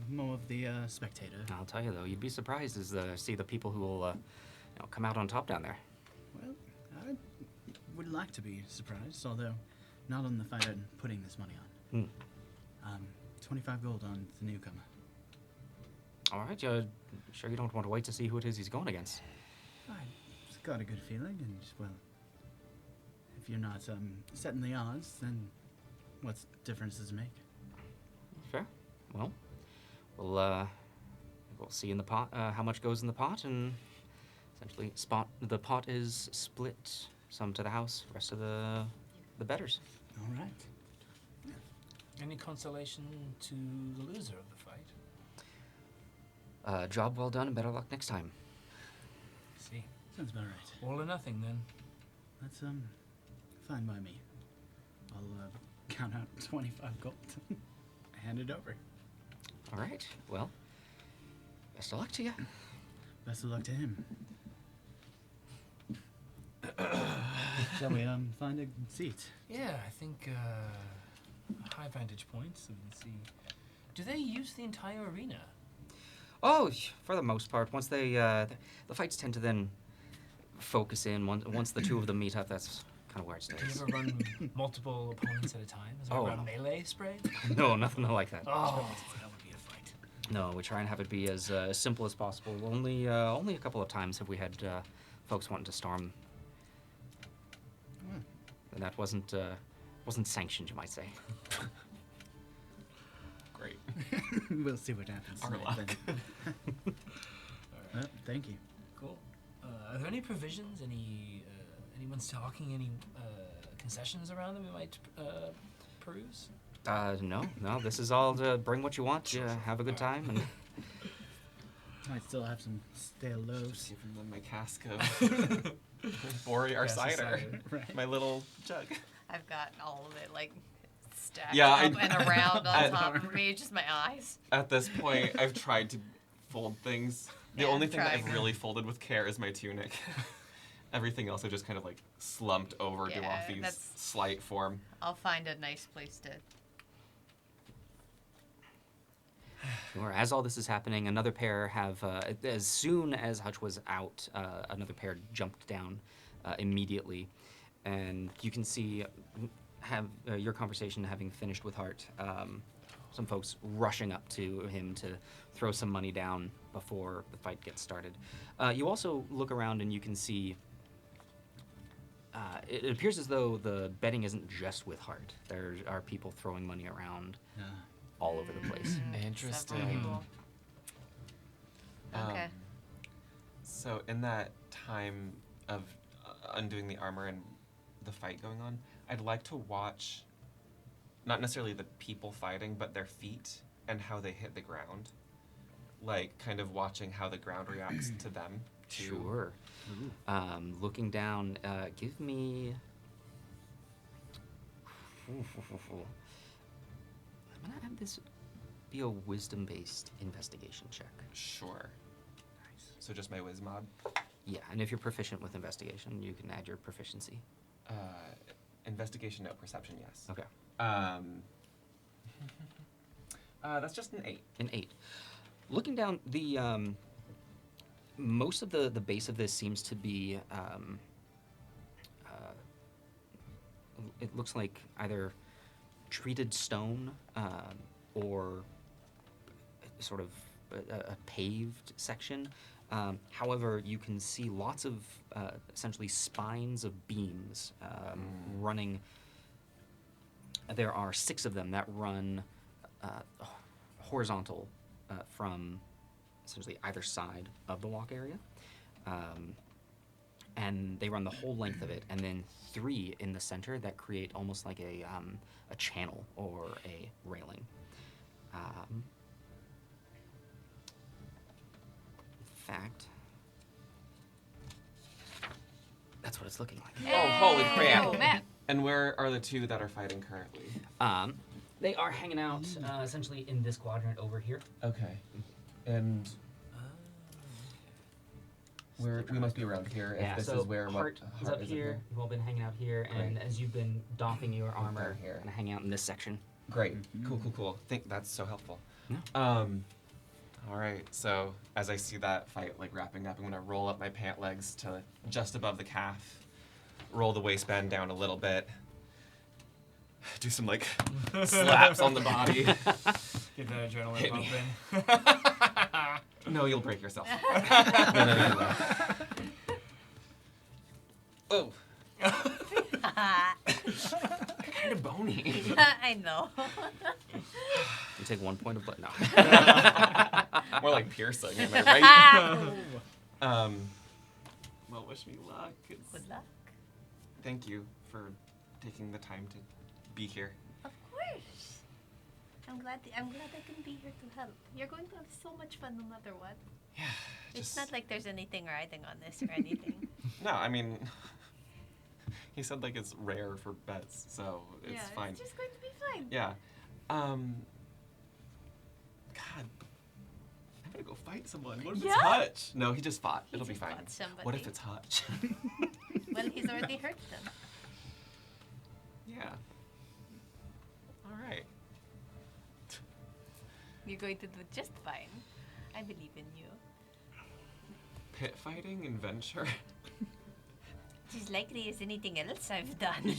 more of the spectator. I'll tell you though, you'd be surprised as see the people who will come out on top down there. Well, I would like to be surprised, although not on the fight I'm putting this money on. 25 gold on the newcomer. All right, sure you don't want to wait to see who it is he's going against? I've got a good feeling, and well, if you're not setting the odds, then what difference does it make? Fair. Well, we'll see in the pot how much goes in the pot, and essentially the pot is split. Some to the house, rest of the betters. All right. Any consolation to the loser of the fight? Job well done, and better luck next time. See. Sounds about right. All or nothing then. That's fine by me. I'll count out 25 gold. Hand it over. All right. Well, best of luck to you. Best of luck to him. Shall we find a seat? Yeah, I think high vantage points. So we can see. Do they use the entire arena? Oh, for the most part, once they the fights tend to then focus in. Once the two of them meet up, that's kind of where it Do you stays. ever run multiple opponents at a time? Is there Oh, ever a no. melee spray? No, nothing like that. Oh, that would be a fight. No, we try and have it be as simple as possible. Only a couple of times have we had folks wanting to storm. And that wasn't sanctioned, you might say. Great. We'll see what happens. Our tonight, luck. then. All right. Thank you. Cool. Are there any provisions? Anyone's talking? Any concessions around that we might peruse? No. This is all to bring what you want. Have a good time, and Might still have some stale loaves. Giving them my cask of Borear Cask of cider. cider. Right. My little jug. I've got all of it like stacked Yeah, up I- and around on I- top of me. Just my eyes. At this point, I've tried to fold things. The Yeah, only thing that trying. I've really folded with care is my tunic. Everything else I just kind of like slumped over to Yeah, Wafi's that's- slight form. I'll find a nice place to. sure. As all this is happening, another pair have, as soon as Hutch was out, another pair jumped down immediately, and you can see your conversation having finished with Hart. Some folks rushing up to him to throw some money down before the fight gets started. You also look around and you can see. It appears as though the betting isn't just with Hart. There are people throwing money around all over the place. Several Interesting. people. Okay. So in that time of undoing the armor and the fight going on, I'd like to watch not necessarily the people fighting, but their feet and how they hit the ground. Like kind of watching how the ground reacts to them. too. Sure. Looking down, give me. I'm gonna have this be a wisdom-based investigation check. Sure. So just my whiz mod. Yeah, and if you're proficient with investigation, you can add your proficiency. Investigation, no. Perception, yes. Okay. That's just an 8. An 8. Looking down, the most of the base of this seems to be. It looks like either treated stone or sort of a paved section. However, you can see lots of essentially spines of beams running. There are 6 of them that run horizontal from essentially either side of the walk area. And they run the whole length of it, and then 3 in the center that create almost like a channel or a railing. In fact, that's what it's looking like. Oh, holy crap. Oh, man. And where are the 2 that are fighting currently? They are hanging out essentially in this quadrant over here. Okay. And we must be around here if this so is where Hart is up here. You've all been hanging out here, and Great. as you've been doffing your armor, down here. and hanging out in this section. Great. Cool. Think that's so helpful. Yeah. All right. So as I see that fight like wrapping up, I'm gonna roll up my pant legs to just above the calf, roll the waistband down a little bit, do some like slaps on the body. Get that adrenaline Hit me. pumping. No, you'll break yourself. No. Oh. Kind of bony. I know. You take 1 point of blood. No. More like piercing, am I right? Well, wish me luck. Good luck. Thank you for taking the time to be here. Of course. I'm glad I can be here to help. You're going to have so much fun no matter what. Yeah. It's not like there's anything riding on this or anything. No, I mean, he said like it's rare for bets, so it's fine. It's just going to be fine. Yeah. God. I'm gonna go fight someone. What if it's Yeah? Hutch? No, he just fought. He It'll be just fine. fought somebody. What if it's Hutch? Well, he's already hurt them. Yeah. All right. You're going to do just fine. I believe in you. Pit fighting and venture. It's as likely as anything else I've done.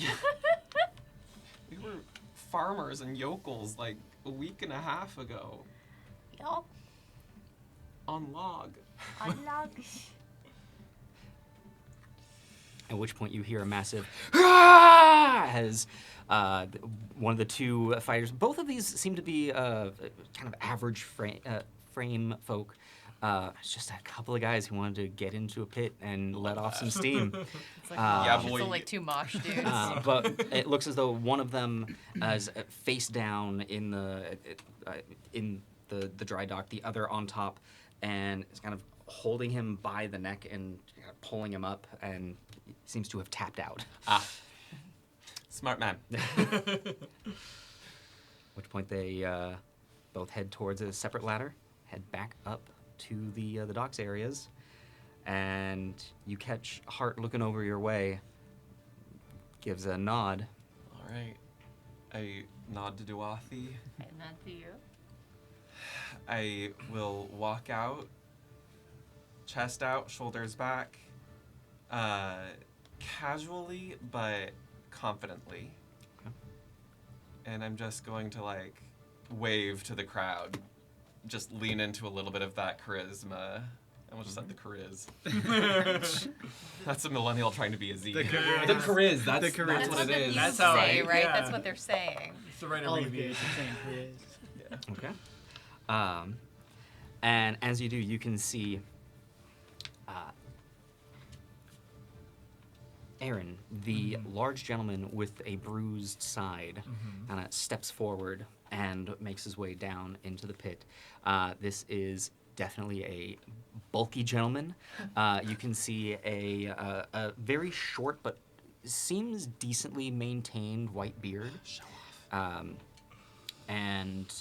We were farmers and yokels like a week and a half ago Yup. on log. On logs. At which point you hear a massive as one of the two fighters. Both of these seem to be kind of average frame folk. It's just a couple of guys who wanted to get into a pit and let off some steam. It's like, Yeah, it's boy. only two mosh dudes. But it looks as though one of them is face down in the dry dock, the other on top, and is kind of holding him by the neck and pulling him up, and seems to have tapped out. Ah. Smart man. At which point they both head towards a separate ladder, head back up to the docks areas, and you catch Hart looking over your way, gives a nod. All right. I nod to Duathi. And not to you. I will walk out, chest out, shoulders back, casually but confidently. Okay. And I'm just going to like wave to the crowd, just lean into a little bit of that charisma. I almost said the chariz. That's a millennial trying to be a Z. The chariz. The chariz. That's, The chariz. that's what it the is. youth That's how say, I- right? yeah. That's what they're saying. It's the right All of it abbreviation. is the same quiz. Okay. And as you do, you can see Aaron, the large gentleman with a bruised side, kind of steps forward and makes his way down into the pit. This is definitely a bulky gentleman. You can see a very short but seems decently maintained white beard. And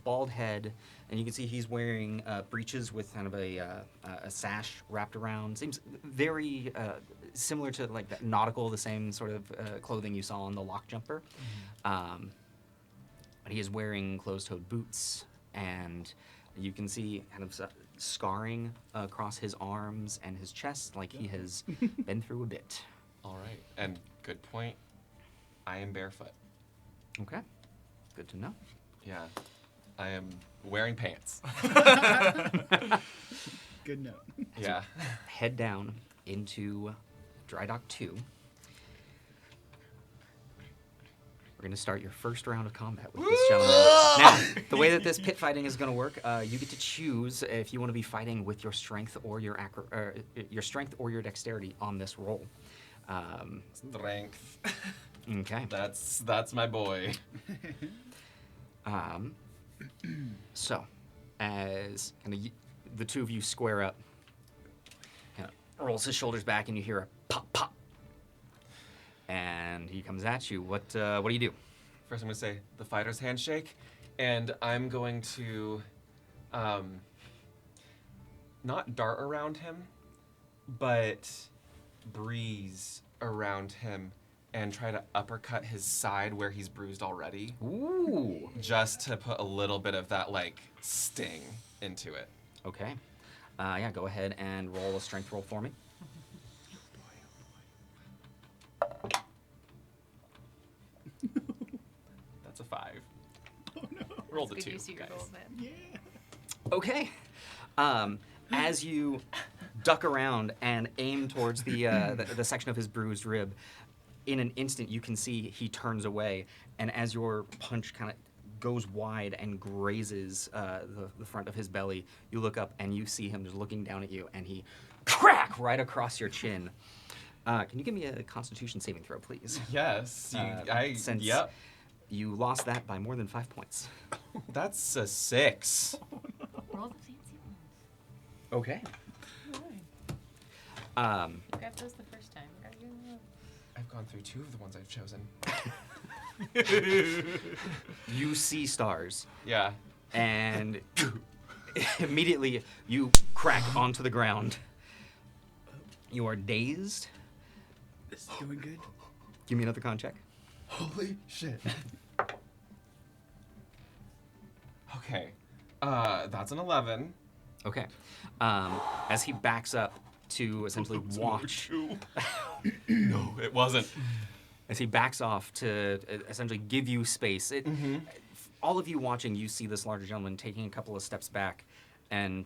bald head, and you can see he's wearing breeches with kind of a sash wrapped around. Seems very similar to like that nautical, the same sort of clothing you saw on the lock jumper. But he is wearing closed-toed boots, and you can see kind of scarring across his arms and his chest, like he has been through a bit. All right. And good point. I am barefoot. Okay, good to know. Yeah. I am wearing pants. Good note. Yeah. Head down into Dry Dock 2. We're going to start your first round of combat with this gentleman. Now, the way that this pit fighting is going to work, you get to choose if you want to be fighting with your strength or your strength or your dexterity on this roll. Strength. Okay. That's my boy. So, as kind of the two of you square up, kind of rolls his shoulders back, and you hear a pop, pop. And he comes at you. What do you do? First, I'm gonna say the fighter's handshake, and I'm going to, not dart around him, but breeze around him and try to uppercut his side where he's bruised already, Ooh. just to put a little bit of that like sting into it. Okay. Yeah, go ahead and roll a strength roll for me. That's a 5. Rolled a Good 2, use of your guys. gold, man. Okay. As you duck around and aim towards the section of his bruised rib, in an instant you can see he turns away, and as your punch kind of goes wide and grazes the front of his belly, you look up and you see him just looking down at you, and he crack right across your chin. Can you give me a Constitution saving throw, please? Yes. Since Yep. you lost that by more than 5 points. That's a 6. Roll the fancy ones. Okay. You got those the first time. I've gone through 2 of the ones I've chosen. You see stars, Yeah. and immediately you crack onto the ground. You are dazed. This is going good. Give me another con check. Holy shit. Okay. That's an 11. Okay. As he backs up to essentially watch, No, it wasn't. as he backs off to essentially give you space, all of you watching, you see this larger gentleman taking a couple of steps back and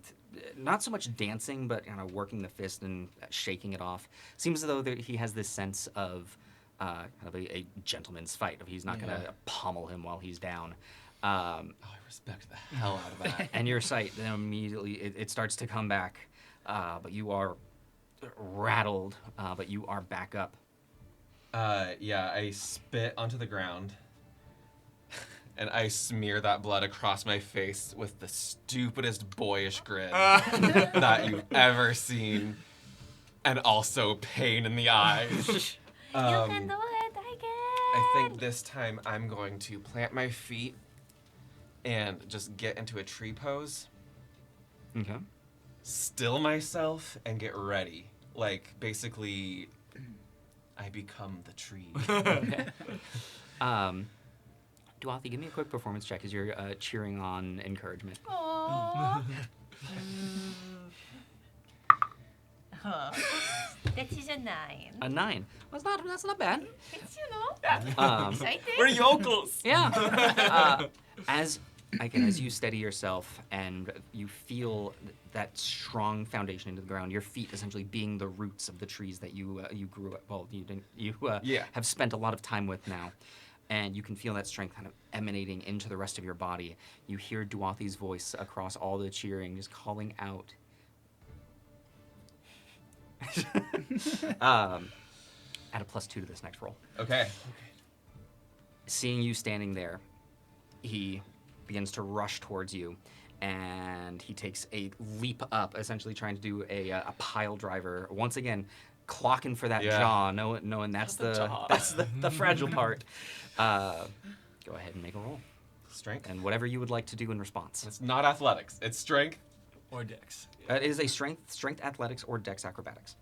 not so much dancing, but kind of working the fist and shaking it off. Seems as though he has this sense of kind of a gentleman's fight. He's not going to pommel him while he's down. I respect the hell out of that. And your sight, then immediately it starts to come back, but you are rattled, but you are back up. Yeah, I spit onto the ground. And I smear that blood across my face with the stupidest boyish grin that you've ever seen. And also pain in the eyes. You can do it, I can. I think this time I'm going to plant my feet and just get into a tree pose, Okay. still myself, and get ready. Like, basically, I become the tree. Okay. Duathi, give me a quick performance check as you're cheering on encouragement. Aww. That is a 9. A 9. That's not bad. It's, you know, exciting. We're yokels! Yeah. As you steady yourself and you feel that strong foundation into the ground, your feet essentially being the roots of the trees that you grew up. Well, you didn't. You have spent a lot of time with now, and you can feel that strength kind of emanating into the rest of your body. You hear Duathi's voice across all the cheering, just calling out. Add a +2 to this next roll. Okay. Seeing you standing there, he begins to rush towards you, and he takes a leap up, essentially trying to do a pile driver. Once again, clocking for that jaw, knowing that's the fragile part. Go ahead and make a roll. Strength? And whatever you would like to do in response. It's not athletics. It's strength. Or Dex. It is a strength athletics or dex acrobatics.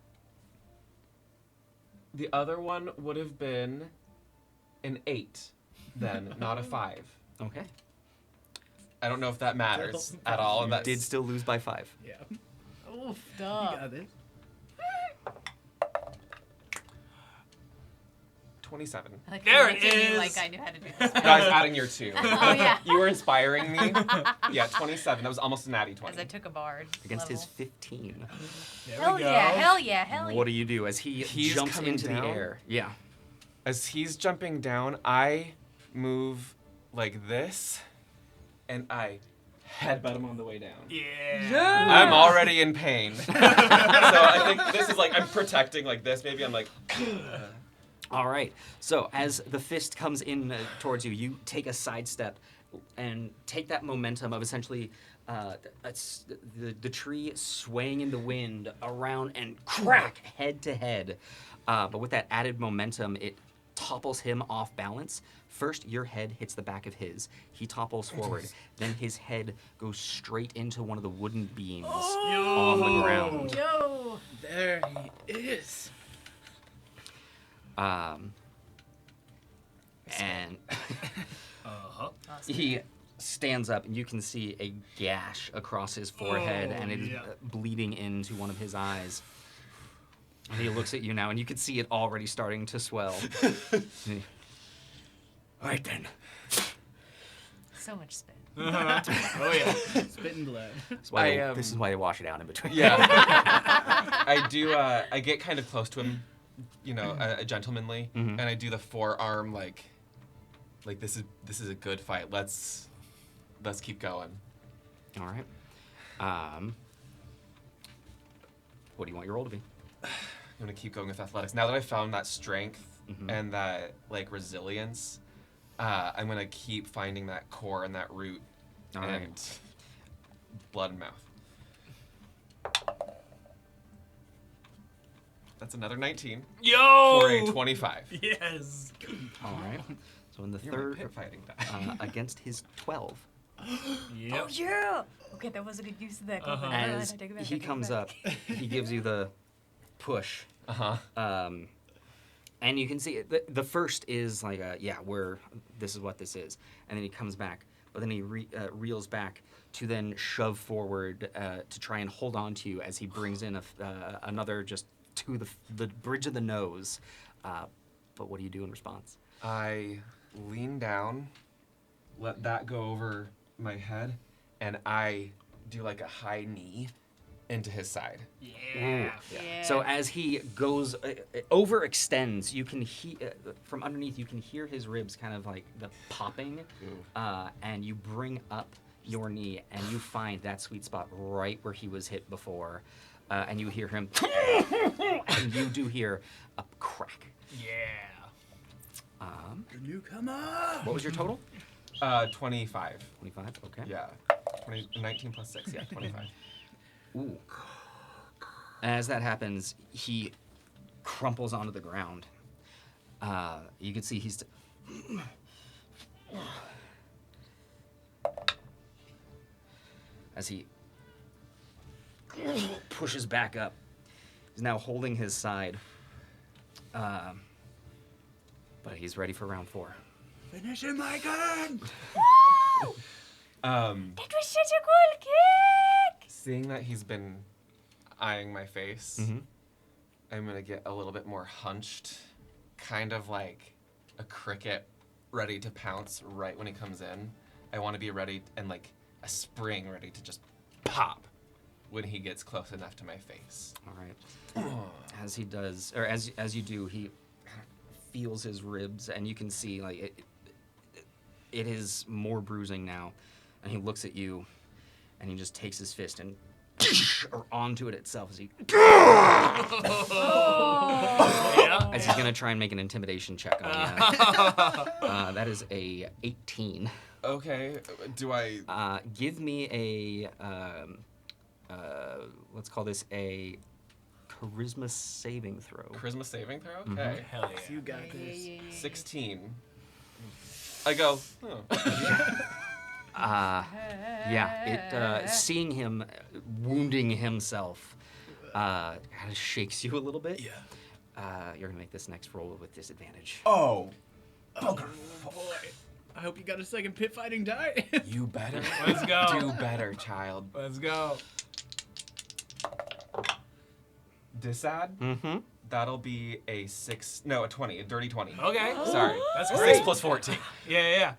The other one would have been an 8 then, not a 5. Okay. I don't know if that matters at all. You did still lose by 5. Yeah. Oof, You duh. got this. 27. Like, There you're it making me is. Like I knew how to do this. No, I was adding your 2. Oh, yeah. You were inspiring me. Yeah, 27. That was almost a natty 20. As I took a bard. Against his level. 15. There Hell we go. yeah, hell yeah, hell yeah. What do you do as He's jumps coming into down? the air? Yeah. As he's jumping down, I move like this, and I headbutt him on the way down. Yeah. I'm already in pain. So I think this is like, I'm protecting like this. Maybe I'm like, All right. So as the fist comes in towards you, you take a sidestep and take that momentum of essentially the tree swaying in the wind around and crack head to head. But with that added momentum, it topples him off balance. First, your head hits the back of his. He topples forward. Then his head goes straight into one of the wooden beams on the ground. Yo. There he is. And Uh-huh. he stands up, and you can see a gash across his forehead, and it is bleeding into one of his eyes. And he looks at you now, and you can see it already starting to swell. All right, then. So much spit. Oh yeah. Spit and blood. That's why I, this is why they wash it out in between. Yeah. I do. I get kind of close to him, a gentlemanly, and I do the forearm like this is a good fight. Let's keep going. All right. What do you want your roll to be? I'm gonna keep going with athletics. Now that I found that strength and that like resilience, I'm gonna keep finding that core and that root All and right. blood and mouth. That's another 19 Yo! for a 25. Yes. All right. So in the You're my third, pit fighting die. against his 12, Yep. Oh yeah. Okay, that was a good use of that. Uh-huh. as he comes up, he gives you the push. And you can see the first is like this is what this is, and then he comes back, but then he reels back to then shove forward to try and hold on to you as he brings in another just to the bridge of the nose. But what do you do in response? I lean down, let that go over my head, and I do like a high knee into his side. Yeah. Yeah. So as he goes overextends, you can from underneath. You can hear his ribs kind of like the popping, and you bring up your knee and you find that sweet spot right where he was hit before, and you hear him, and you do hear a crack. Yeah. The newcomer. What was your total? 25. 25. Okay. Yeah. 19 plus 6. Yeah, 25. Ooh. As that happens, he crumples onto the ground. You can see he's. As he pushes back up, he's now holding his side. But he's ready for round 4. Finish him, my gun. That was such a cool kick. Seeing that he's been eyeing my face, Mm-hmm. I'm gonna get a little bit more hunched, kind of like a cricket ready to pounce right when he comes in. I want to be ready and like a spring ready to just pop when he gets close enough to my face. All right. As he does, or as you do, he feels his ribs, and you can see like it is more bruising now. And he looks at you, and he just takes his fist and or onto it itself as he as he's gonna try and make an intimidation check on you. That is a 18. Okay, do I? Give me a let's call this a charisma saving throw. Charisma saving throw? Okay. Hell yeah. You got this. 16. I go, oh. Seeing him wounding himself kind of shakes you a little bit. Yeah. You're gonna make this next roll with disadvantage. Oh. Oh boy. I hope you got a second pit fighting die. You better. Let's go. Do better, child. Let's go. Disad? Mm-hmm. That'll be a 20, a dirty 20. Okay. Sorry. That's 6 great. plus 14. Yeah.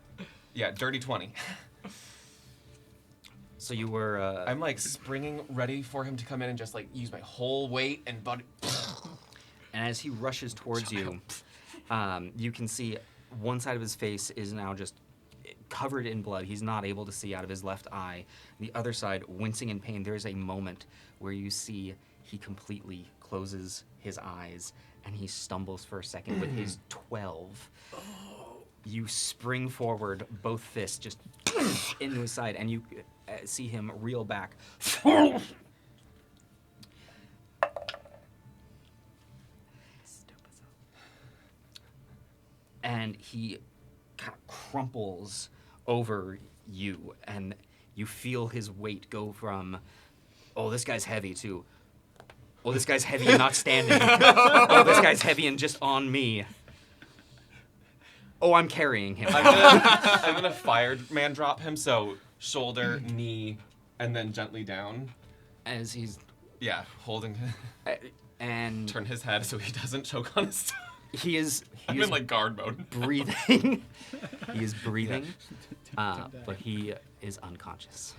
Yeah, dirty 20. So you were. I'm like springing, ready for him to come in and just like use my whole weight and body. And as he rushes towards you, you can see one side of his face is now just covered in blood. He's not able to see out of his left eye. The other side, wincing in pain. There's a moment where you see he completely closes his eyes and he stumbles for a second with his 12. You spring forward, both fists just into his side, and you see him reel back. And he kind of crumples over you, and you feel his weight go from, oh, this guy's heavy, to, oh, this guy's heavy and not standing. Oh, this guy's heavy and just on me. Oh, I'm carrying him. I'm gonna fireman drop him, so shoulder, knee, and then gently down. As he's, Yeah, holding him. and Turn his head so he doesn't choke on his stomach. He is I'm in like guard mode. breathing. He is breathing, but he is unconscious,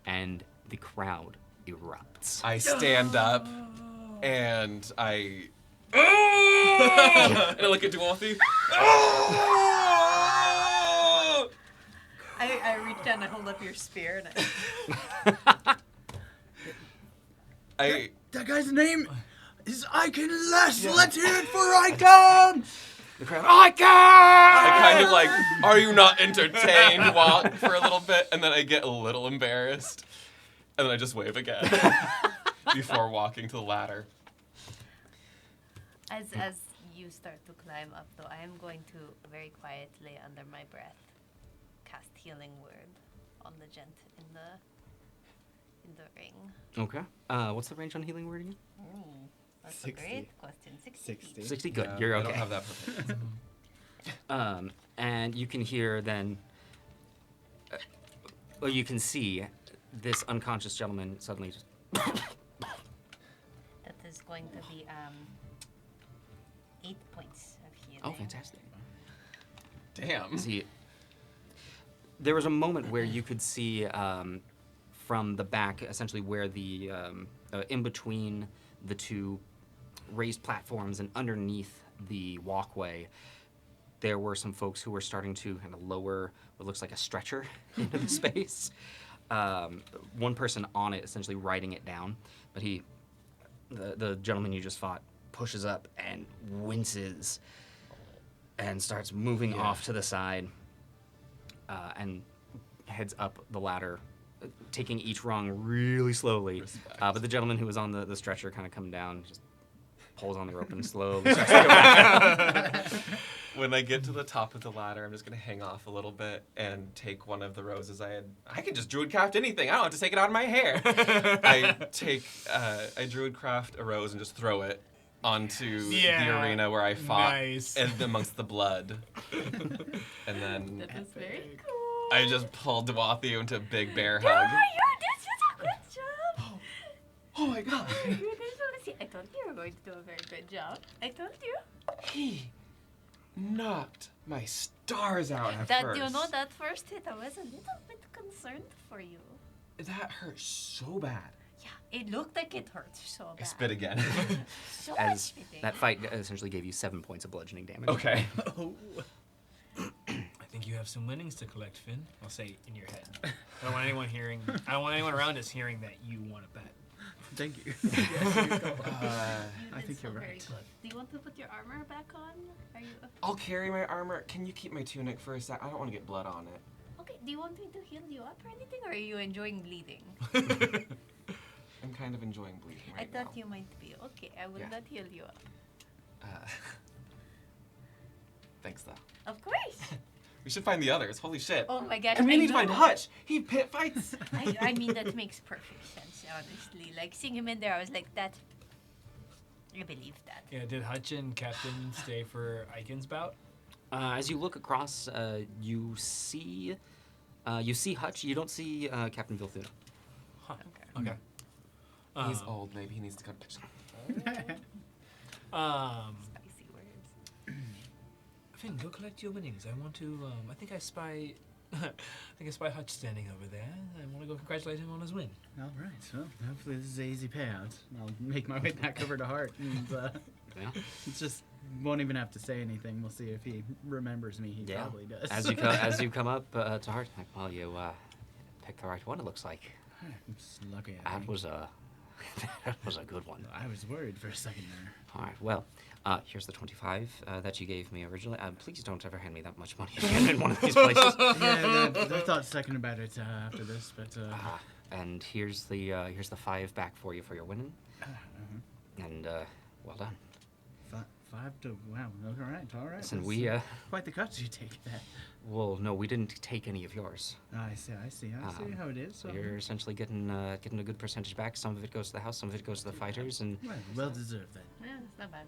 and the crowd erupts. I stand up and I and I look at Dualthy. I reach down and hold up your spear and That guy's name is Icon Les. Let's hear it for Icon. The crowd. I kind of like, are you not entertained? Walk for a little bit, and then I get a little embarrassed, and then I just wave again before walking to the ladder. as you start to climb up, though, I am going to very quietly, under my breath, cast Healing Word on the gent in the ring. Okay. What's the range on healing word again? That's 60. a great question. 60. 60. Good. Yeah, You're I okay. don't have that perfect. And you can hear then. Well, you can see this unconscious gentleman suddenly just. That is going to be 8 points of healing. Oh, fantastic. Damn. See, there was a moment where you could see from the back, essentially where the in between the two raised platforms and underneath the walkway, there were some folks who were starting to kind of lower what looks like a stretcher into the space. One person on it, essentially riding it down, but the gentleman you just fought, pushes up and winces and starts moving off to the side and heads up the ladder, taking each rung really slowly. But the gentleman who was on the stretcher kind of come down, just pulls on the rope and slowly starts to go back. When I get to the top of the ladder, I'm just gonna hang off a little bit and take one of the roses I had. I can just druidcraft anything. I don't have to take it out of my hair. I druidcraft a rose and just throw it onto the arena where I fought, Nice. and amongst the blood. And then That is very cool. I just pulled Dwathio into a big bear Yeah, hug. this is a good job. Oh my god. You did so- See, I told you you were going to do a very good job. I told you. He knocked my stars out at That first. you know that first hit, I was a little bit concerned for you. That hurt so bad. Yeah, it looked like it hurt so bad. I spit again. So As much spitting. that fight essentially gave you 7 points of bludgeoning damage. Okay. I think you have some winnings to collect, Finn. I'll say in your head. I don't want anyone hearing. I don't want anyone around us hearing that you want to bet. Thank you. You I did think so you're very right. good. Do you want to put your armor back on? Are you I'll carry my armor. Can you keep my tunic for a sec? I don't want to get blood on it. okay? Do you want me to heal you up or anything, or are you enjoying bleeding? I'm kind of enjoying bleeding I right thought now. you might be. Okay, I will Yeah. not heal you up. Thanks, though. Of course. We should find the others. Holy shit. Oh my gosh. And we I need to find know. Hutch. He pit fights. I mean, that makes perfect sense, honestly. Like, seeing him in there, I was like, that. I believe that. Yeah, did Hutch and Captain stay for Icon's bout? As you look across, you see Hutch. You don't see Captain Vilthuna. Huh. Okay. Okay. He's old. Maybe he needs to go pitch. Spicy words. Finn, go collect your winnings. I want to. I think I spy. I think I spy Hutch standing over there. I want to go congratulate him on his win. All right. Well, hopefully this is an easy payout. I'll make my way back over to Hart, and Yeah. it's just won't even have to say anything. We'll see if he remembers me. He Yeah. probably does. As you come up to Hart, like, well, you picked the right one. It looks like I'm just lucky. that was a that was a good one. I was worried for a second there. All right. Well, here's the 25 that you gave me originally. Please don't ever hand me that much money again in one of these places. Yeah, I thought second about it after this, but And here's the 5 back for you for your winning. And well done. 5 to wow. All right. Listen, That's, we quite the cut you take that. well, no, we didn't take any of yours. I see how it is. So you're essentially getting a good percentage back. Some of it goes to the house, some of it goes to the fighters, and well deserved then. Yeah, it's not bad.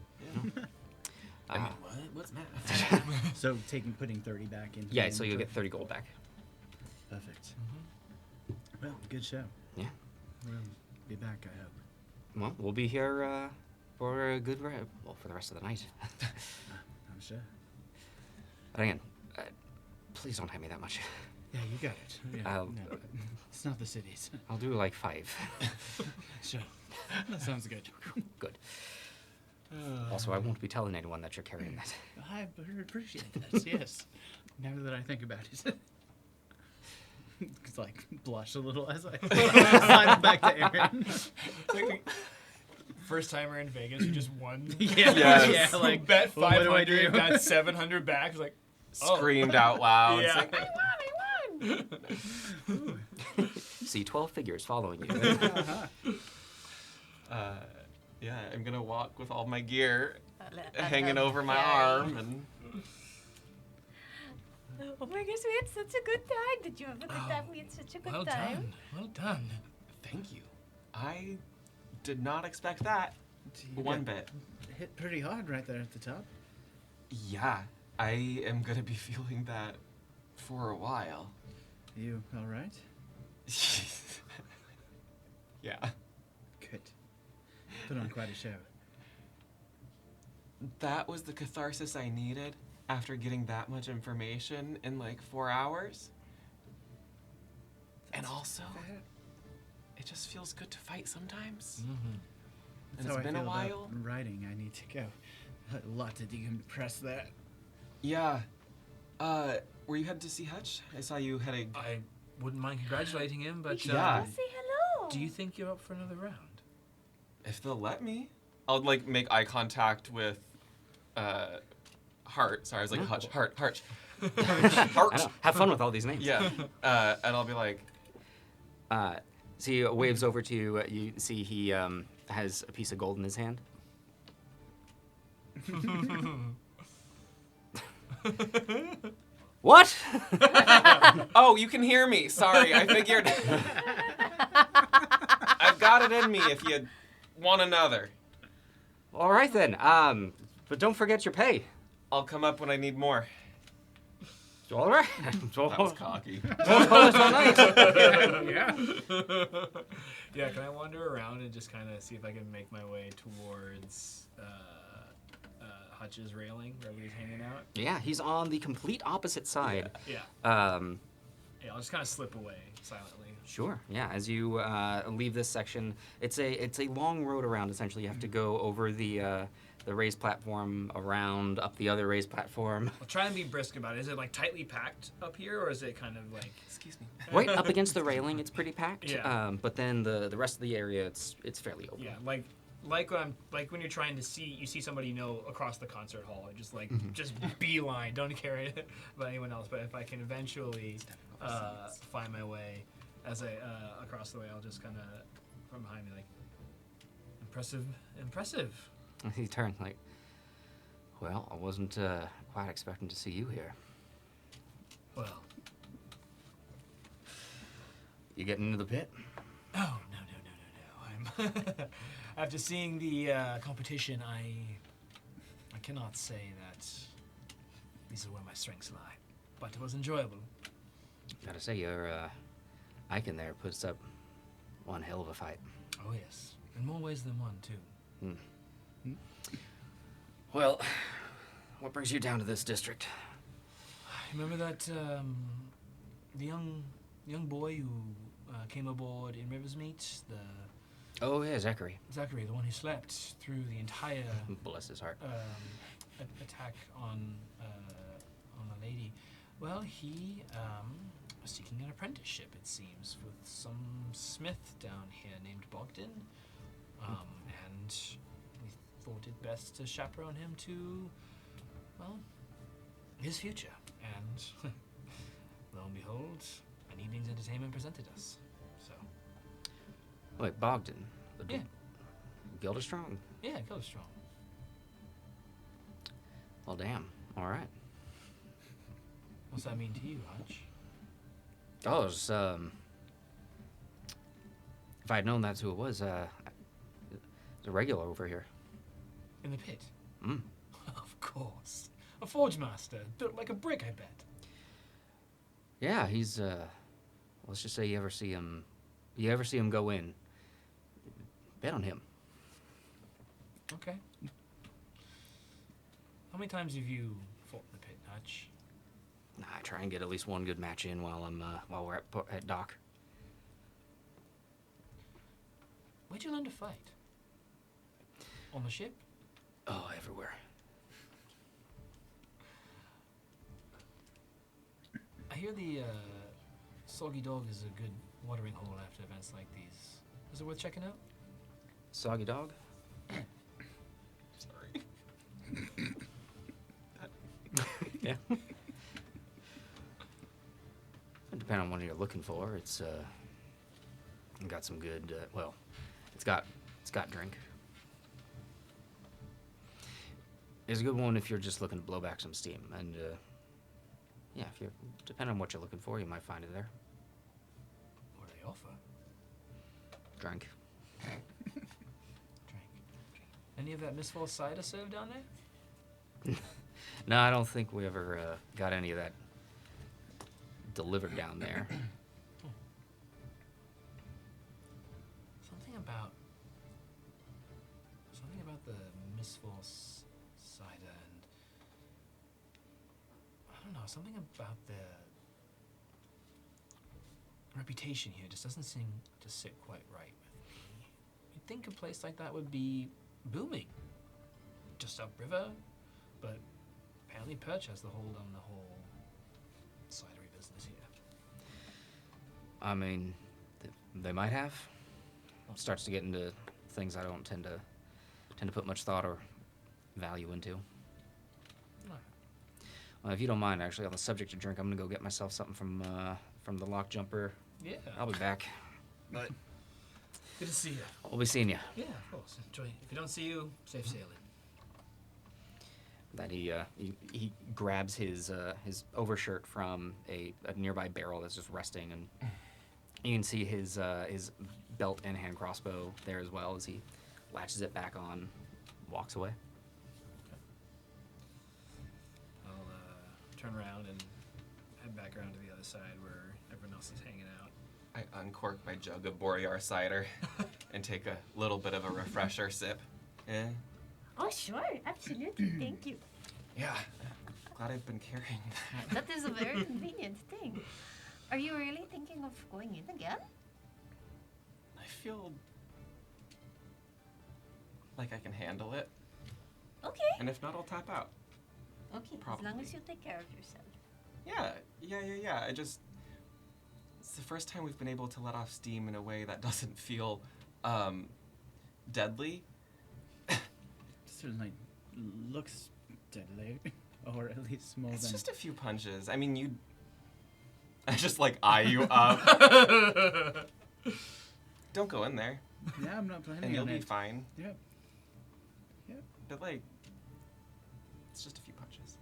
What? What's math? So putting 30 back into yeah, the so you'll get inventory. 30 gold back. Perfect. Well, good show. Yeah. We'll be back, I hope. Well, we'll be here for a good for the rest of the night. sure. But again, please don't pay me that much. Yeah, you got it. Yeah, I'll- no, it's not the cities. I'll do like 5. Sure. That sounds good. Good. Also, I won't be telling anyone that you're carrying that. I appreciate that, yes. Now that I think about it. It's like blush a little as I slide it back to Aaron. First timer in Vegas, you just won. Yeah, Yes. yeah, like, Bet well, what do I 500, do? got 700 back. It's like, oh. Screamed out loud. Yeah. It's like, See 12 figures following you. yeah, I'm gonna walk with all my gear I'll hanging help over my carry. arm, and Oh my gosh, we had such a good time. Did you have a good time? We had such a good Well time. done. Well done. thank you. I did not expect that You one got bit. hit pretty hard right there at the top. Yeah, I am gonna be feeling that for a while. You all right? Yeah. Good. Put on quite a show. That was the catharsis I needed after getting that much information in like 4 hours. And also, it just feels good to fight sometimes. Mm-hmm. And That's it's how I been a feel about while. writing. I need to go. A lot to decompress that. Yeah. Were you headed to see Hutch? I saw you heading. I wouldn't mind congratulating him, but Yeah. Say hello. do you think you're up for another round? If they'll let me. I'll like make eye contact with Hart. Sorry, I was like Hutch. Hart. I Hart. know. Have fun with all these names. Yeah. And I'll be like, So he waves over to you. You see he has a piece of gold in his hand. What? oh, you can hear me. Sorry, I figured. I've got it in me if you want another. All right then. But don't forget your pay. I'll come up when I need more. All right. That was cocky. Yeah. Yeah, can I wander around and just kind of see if I can make my way towards Hutch's railing, wherever he's hanging out? Yeah, he's on the complete opposite side. Yeah. Yeah. Yeah, I'll just kind of slip away silently. Sure. Yeah. As you leave this section, it's a long road around. Essentially, you have to go over the raised platform, around, up the other raised platform. I'll try and be brisk about it. Is it like tightly packed up here, or is it kind of like? Excuse me. Right up against the railing, it's pretty packed. Yeah. But then the rest of the area, it's fairly open. Yeah, like when you're trying to see somebody you know across the concert hall, just like just beeline. Don't care about anyone else. But if I can eventually find my way as I across the way, I'll just kind of from behind me like impressive. And he turned like, well, I wasn't quite expecting to see you here. Well, You getting into the pit? oh no. I'm after seeing the competition, I cannot say that these are where my strengths lie, but it was enjoyable. Gotta say, your Icon there puts up one hell of a fight. Oh yes, in more ways than one too. Well, what brings you down to this district? Remember that the young boy who came aboard in Riversmeet, the Oh yeah, Zachary. Zachary, the one who slept through the entire Bless his heart. attack on a lady. Well, he was seeking an apprenticeship, it seems, with some smith down here named Bogdan, and we thought it best to chaperone him to, well, his future. And lo and behold, an evening's entertainment presented us. So, Wait, Bogdan. yeah, Gildestrong? yeah, go strong. Well, damn. All right. What's that mean to you, Hutch? Oh, it was, if I had known that's who it was, it's a regular over here. In the pit? Mm. Of course. A forge master, built like a brick, I bet. Yeah, he's, let's just say you ever see him go in, bet on him. Okay. How many times have you fought in the pit, Hutch? Nah, I try and get at least one good match in while we're at dock. Where'd you learn to fight? On the ship? Oh, everywhere. I hear the Soggy Dog is a good watering hole after events like these. Is it worth checking out? Soggy Dog? Sorry. Yeah. Depending on what you're looking for, it's got some good. Well, it's got drink. It's a good one if you're just looking to blow back some steam, and yeah, if you're depending on what you're looking for, you might find it there. What do they offer? Drink. Drink. Any of that Miss Falls cider served down there? No, I don't think we ever got any of that delivered down there. Something about the Miss Falls cider, and I don't know, something about the reputation here just doesn't seem to sit quite right with me. You'd think a place like that would be booming, just upriver, but apparently Perch has the hold on the whole cidery business here. I mean, they might have. Starts to get into things I don't tend to put much thought or value into. Alright. Well, if you don't mind, actually, on the subject of drink, I'm gonna go get myself something from the lock jumper. Yeah. I'll be back. But good to see you. We'll be seeing you. Yeah, of course. Enjoy. If you don't see you, safe sailing. That he grabs his overshirt from a nearby barrel that's just resting, and you can see his belt and hand crossbow there as well as he latches it back on, walks away. I'll turn around and head back around to the other side where everyone else is hanging out. I uncork my jug of Borear cider and take a little bit of a refresher sip. Eh? Oh, sure. Absolutely. Thank you. Yeah. Glad I've been carrying that. That is a very convenient thing. Are you really thinking of going in again? I feel like I can handle it. Okay. And if not, I'll tap out. Okay, as long Probably. as you take care of yourself. Yeah. It's the first time we've been able to let off steam in a way that doesn't feel, deadly. Certainly looks deadly, or at least more It's than. just a few punches. I mean, I just, like, eye you up. Don't go in there, Yeah, I'm not planning and you'll on be it. fine. Yep. But, like, it's just a few punches.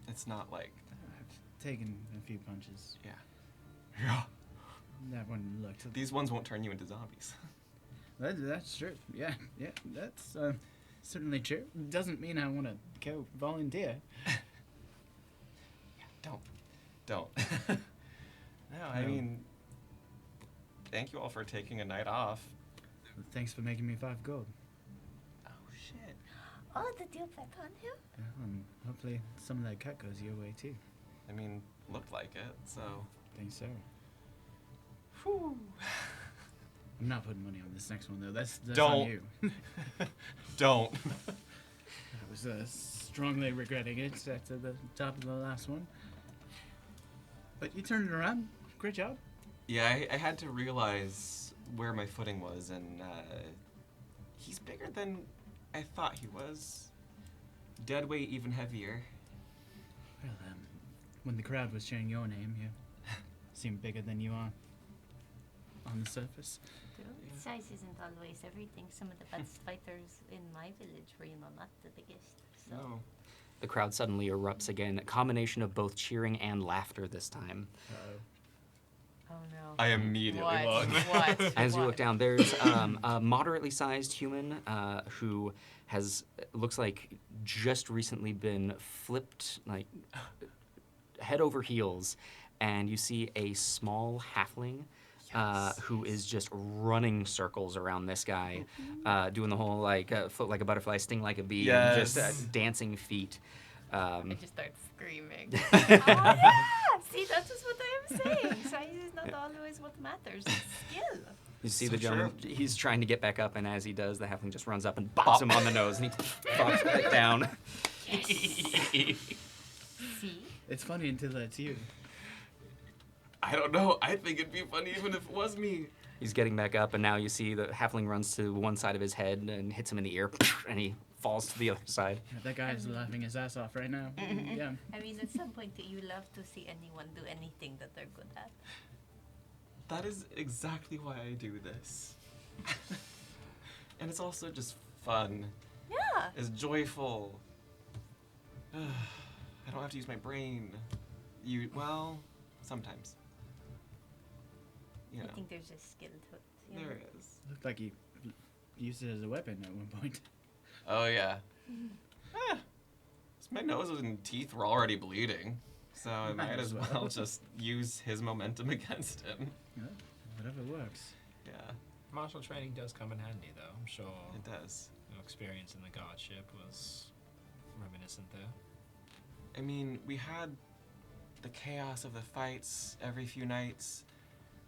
It's not like, I've taken a few punches. yeah. That one looked. These ones won't turn you into zombies. That's true. Yeah, that's certainly true. Doesn't mean I want to go volunteer. Don't. No, I No. mean, thank you all for taking a night off. Thanks for making me 5 gold. Oh, shit. Oh, did you bet on him? Yeah, and hopefully some of that cut goes your way too. I mean, looked like it, so. Think so. Whew. I'm not putting money on this next one though. That's Don't. on you. Don't. I was strongly regretting it at the top of the last one. But you turned it around. Great job. Yeah, I had to realize where my footing was, and he's bigger than I thought he was. Dead weight even heavier. Well, when the crowd was cheering your name, you seemed bigger than you are on the surface. True. Size isn't always everything. Some of the best fighters in my village were, not the biggest. So. No. The crowd suddenly erupts again, a combination of both cheering and laughter this time. Oh no. I immediately look. What? As you What? look down, there's a moderately sized human who has looks like just recently been flipped like head over heels, and you see a small halfling who is just running circles around this guy, doing the whole like foot like a butterfly, sting like a bee, and just Yes. dancing feet. I just start screaming. Oh, yeah! See, that's just what I'm saying. Size is not always what matters. It's skill. You see So the gentleman, true. he's trying to get back up, and as he does, the halfling just runs up and bops him on the nose, and he bops it down. See? It's funny until it's you. I don't know. I think it'd be funny even if it was me. He's getting back up, and now you see the halfling runs to one side of his head and hits him in the ear, and he falls to the other side. That guy's laughing his ass off right now. Yeah. I mean, at some point, you love to see anyone do anything that they're good at. That is exactly why I do this. And it's also just fun. Yeah. It's joyful. I don't have to use my brain. Well, sometimes. You know, I think there's a skill to it. You know? there is. Looked like he used it as a weapon at one point. Oh, yeah. My nose and teeth were already bleeding, so I might as well just use his momentum against him. Yeah, whatever works. Yeah, Martial training does come in handy, though. I'm sure it does. your experience in the guardship was reminiscent there. I mean, we had the chaos of the fights every few nights,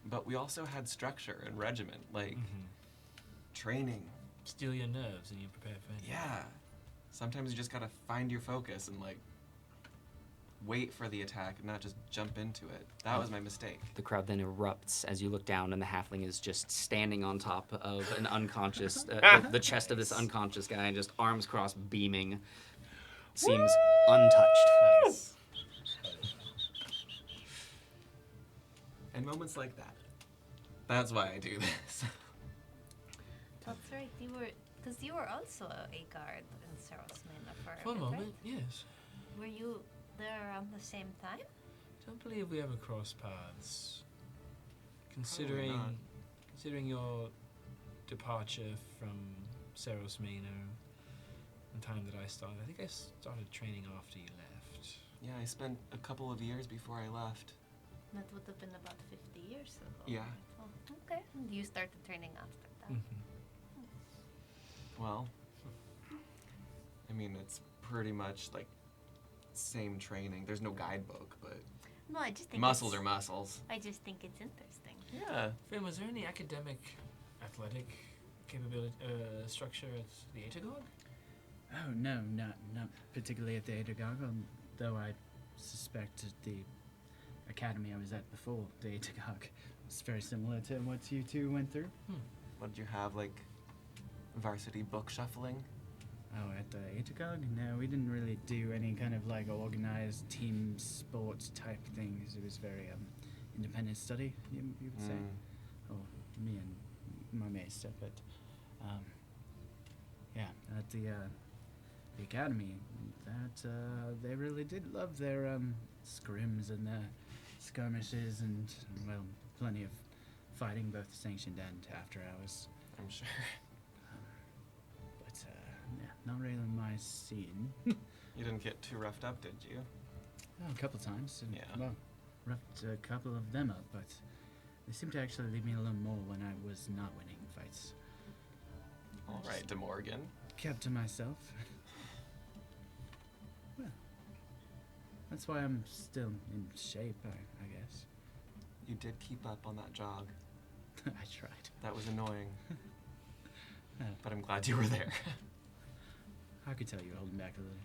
but we also had structure and regiment, like training. Steel your nerves and you prepare for anything. Yeah. Sometimes you just gotta find your focus and, like, wait for the attack and not just jump into it. That was my mistake. The crowd then erupts as you look down, and the halfling is just standing on top of an unconscious, the chest of this unconscious guy, and just arms crossed, beaming. Seems untouched. Nice. And moments like that. That's why I do this. That's right. Because you were also a guard in Sarah's Manor for a For a bit, moment, yes. right? Were you there around the same time? Don't believe we ever crossed paths. Probably not. Considering your departure from Seros Manor, the time that I started, I think I started training after you left. Yeah, I spent a couple of years before I left. That would have been about 50 years ago. Yeah. Oh, okay. And you started training after that. Well, I mean, it's pretty much like same training. There's no guidebook, but No, I just think muscles it's, are muscles. I just think it's interesting. Yeah. Finn, was there any academic, athletic capability structure at the Atagog? Oh no, not particularly at the Atagog, though I suspect that the academy I was at before the Atagog was very similar to what you two went through. What did you have, like varsity book shuffling? Oh, at the Atagog? No, we didn't really do any kind of like organized team sports type things. It was very independent study, you would say. Or me and my maester, but yeah, at the academy, that they really did love their scrims and their skirmishes and, well, plenty of fighting, both sanctioned and after hours. I'm sure. But yeah, not really my scene. You didn't get too roughed up, did you? Oh, a couple times. And, Yeah. well, roughed a couple of them up, but they seemed to actually leave me alone more when I was not winning fights. All right, De Morgan. Kept to myself. Well, that's why I'm still in shape, I guess. You did keep up on that jog. I tried. That was annoying. But I'm glad you were there. I could tell you were holding back a little.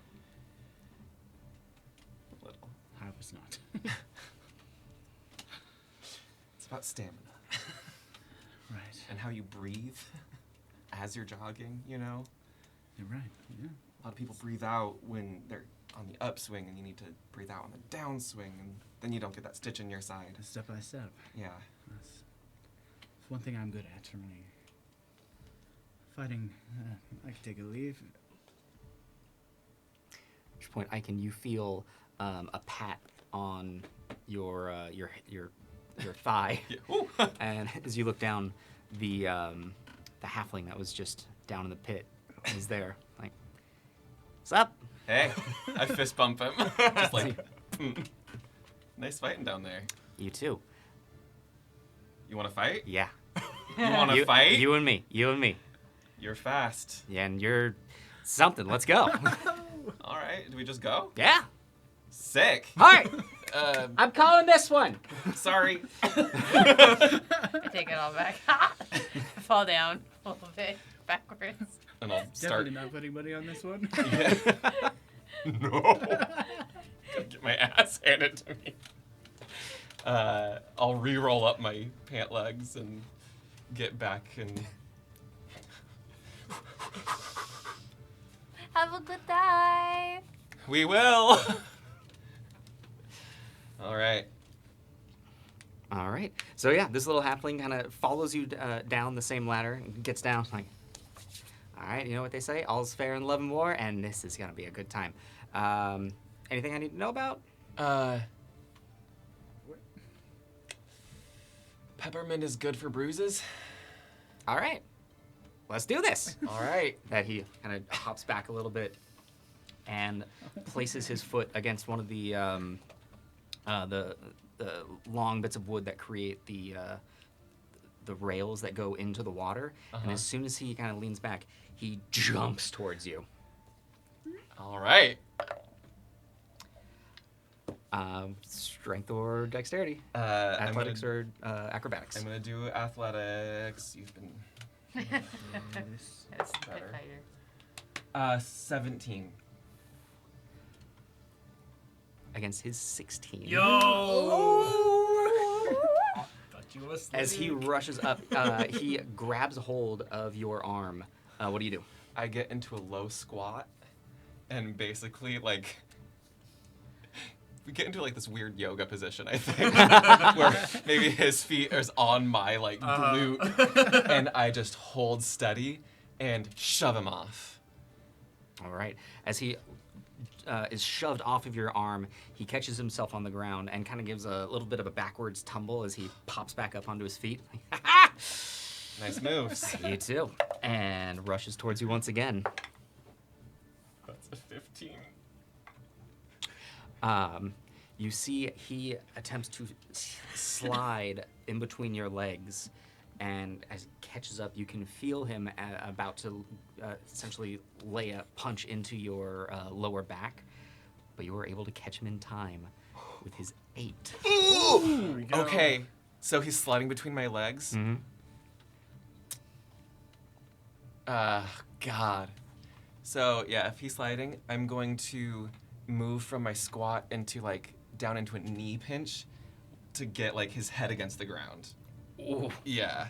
A little. I was not. It's about stamina Right. and how you breathe as you're jogging, you know? You're right. Yeah. A lot of people breathe out when they're on the upswing, and you need to breathe out on the downswing, and then you don't get that stitch in your side. Step by step. Yeah. That's one thing I'm good at. Really. Fighting, I could take a leave. At which point, you feel a pat on your thigh, Yeah. Ooh. and as you look down, the halfling that was just down in the pit is there. Like, what's up? Hey, I fist bump him. Just like, nice fighting down there. You too. You want to fight? Yeah. You want to fight? You and me. You and me. You're fast. Yeah, and you're something. Let's go. All right. Do we just go? Yeah. Sick. All right. Uh, I'm calling this one. sorry. I take it all back. Fall down a little bit backwards. And I'll start. Definitely not putting money on this one. Yeah. No. Gonna get my ass handed to me. I'll re-roll up my pant legs and get back and. Have a good dive. We will. All right. All right. So yeah, this little halfling kind of follows you down the same ladder and gets down like, all right, you know what they say? All's fair in love and war, and this is gonna be a good time. Anything I need to know about? Peppermint is good for bruises. All right. Let's do this. All right. That he kind of hops back a little bit and places his foot against one of the long bits of wood that create the rails that go into the water. And as soon as he kind of leans back, he jumps towards you. All right. Strength or dexterity? I'm Athletics gonna, or acrobatics? I'm gonna do athletics. You've been That's better. higher. 17. Against his 16. Thought you was As he rushes up, he grabs hold of your arm. What do you do? I get into a low squat, and basically like. We get into like this weird yoga position, I think, where maybe his feet is on my like glute, and I just hold steady and shove him off. All right. As he is shoved off of your arm, he catches himself on the ground and kind of gives a little bit of a backwards tumble as he pops back up onto his feet. Nice moves. You too. And rushes towards you once again. That's a 15. You see he attempts to slide in between your legs, and as he catches up, you can feel him about to essentially lay a punch into your lower back, but you were able to catch him in time with his 8. Ooh! Okay, so he's sliding between my legs. Mm-hmm. God. So yeah, if he's sliding, I'm going to move from my squat into like down into a knee pinch to get like his head against the ground. Ooh. Yeah.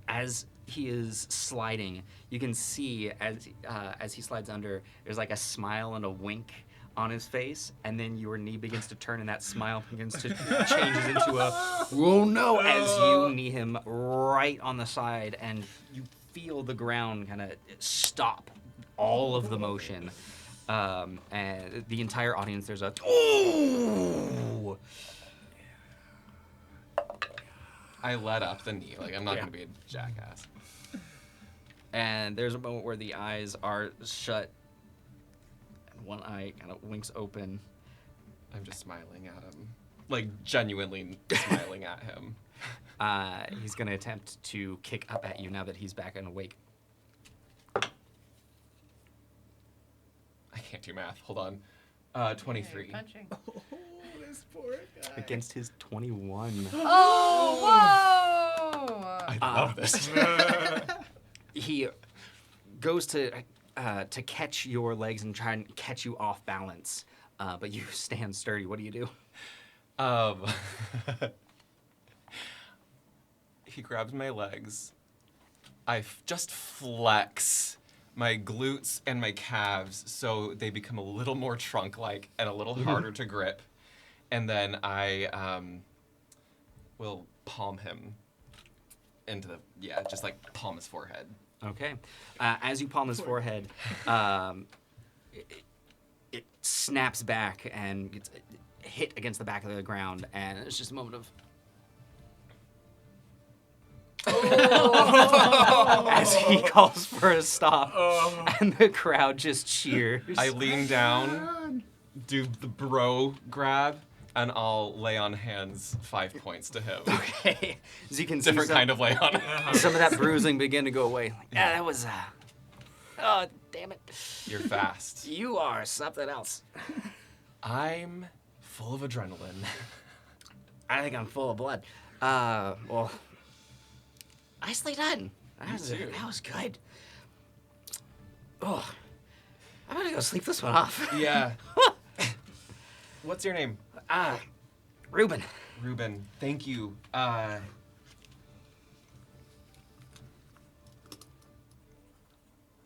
As he is sliding, you can see as he slides under, there's like a smile and a wink on his face, and then your knee begins to turn, and that smile begins to changes into a oh no as you knee him right on the side, and you feel the ground kind of stop all of the motion, and the entire audience. There's a oh. I let up the knee. Like I'm not gonna be a jackass. And there's a moment where the eyes are shut, and one eye kind of winks open. I'm just smiling at him. Like genuinely smiling at him. He's gonna attempt to kick up at you now that he's back and awake. I can't do math. Hold on. 23. Yeah, punching. Oh, this poor guy. Against his 21. Oh, whoa! I love this. He goes to catch your legs and try and catch you off balance, but you stand sturdy. What do you do? He grabs my legs. I just flex my glutes and my calves so they become a little more trunk-like and a little harder to grip. And then I will palm him into the, just like palm his forehead. Okay. As you palm his forehead, it snaps back and gets hit against the back of the ground, and it's just a moment of... as he calls for a stop, and the crowd just cheers. I lean down, do the bro grab, And I'll lay on hands 5 points to him. Okay. As you can see Different kind of lay on. some of that bruising begin to go away. Like, yeah, that was. Oh, damn it. You're fast. You are something else. I'm full of adrenaline. I think I'm full of blood. Well, nicely done. That was good. Oh, I'm gonna go sleep this one off. Yeah. What's your name? Ruben. Ruben. Thank you.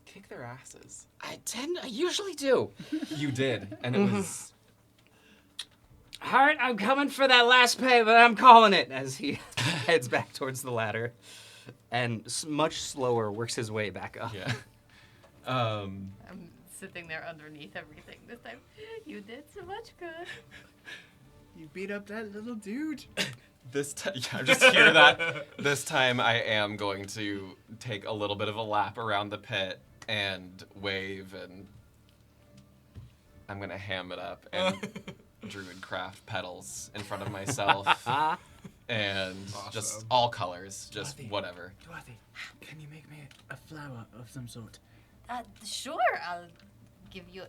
Kick their asses. I usually do. You did, and it was. All right, I'm coming for that last pay, but I'm calling it as he heads back towards the ladder, and much slower works his way back up. Yeah. I'm sitting there underneath everything this time. You did so much good. You beat up that little dude. This time, yeah, just hear that. This time, I am going to take a little bit of a lap around the pit and wave, and I'm gonna ham it up and druid craft petals in front of myself, and just Awesome. all colors, just Dorothy. whatever. Dorothy, can you make me a flower of some sort? Sure, I'll give you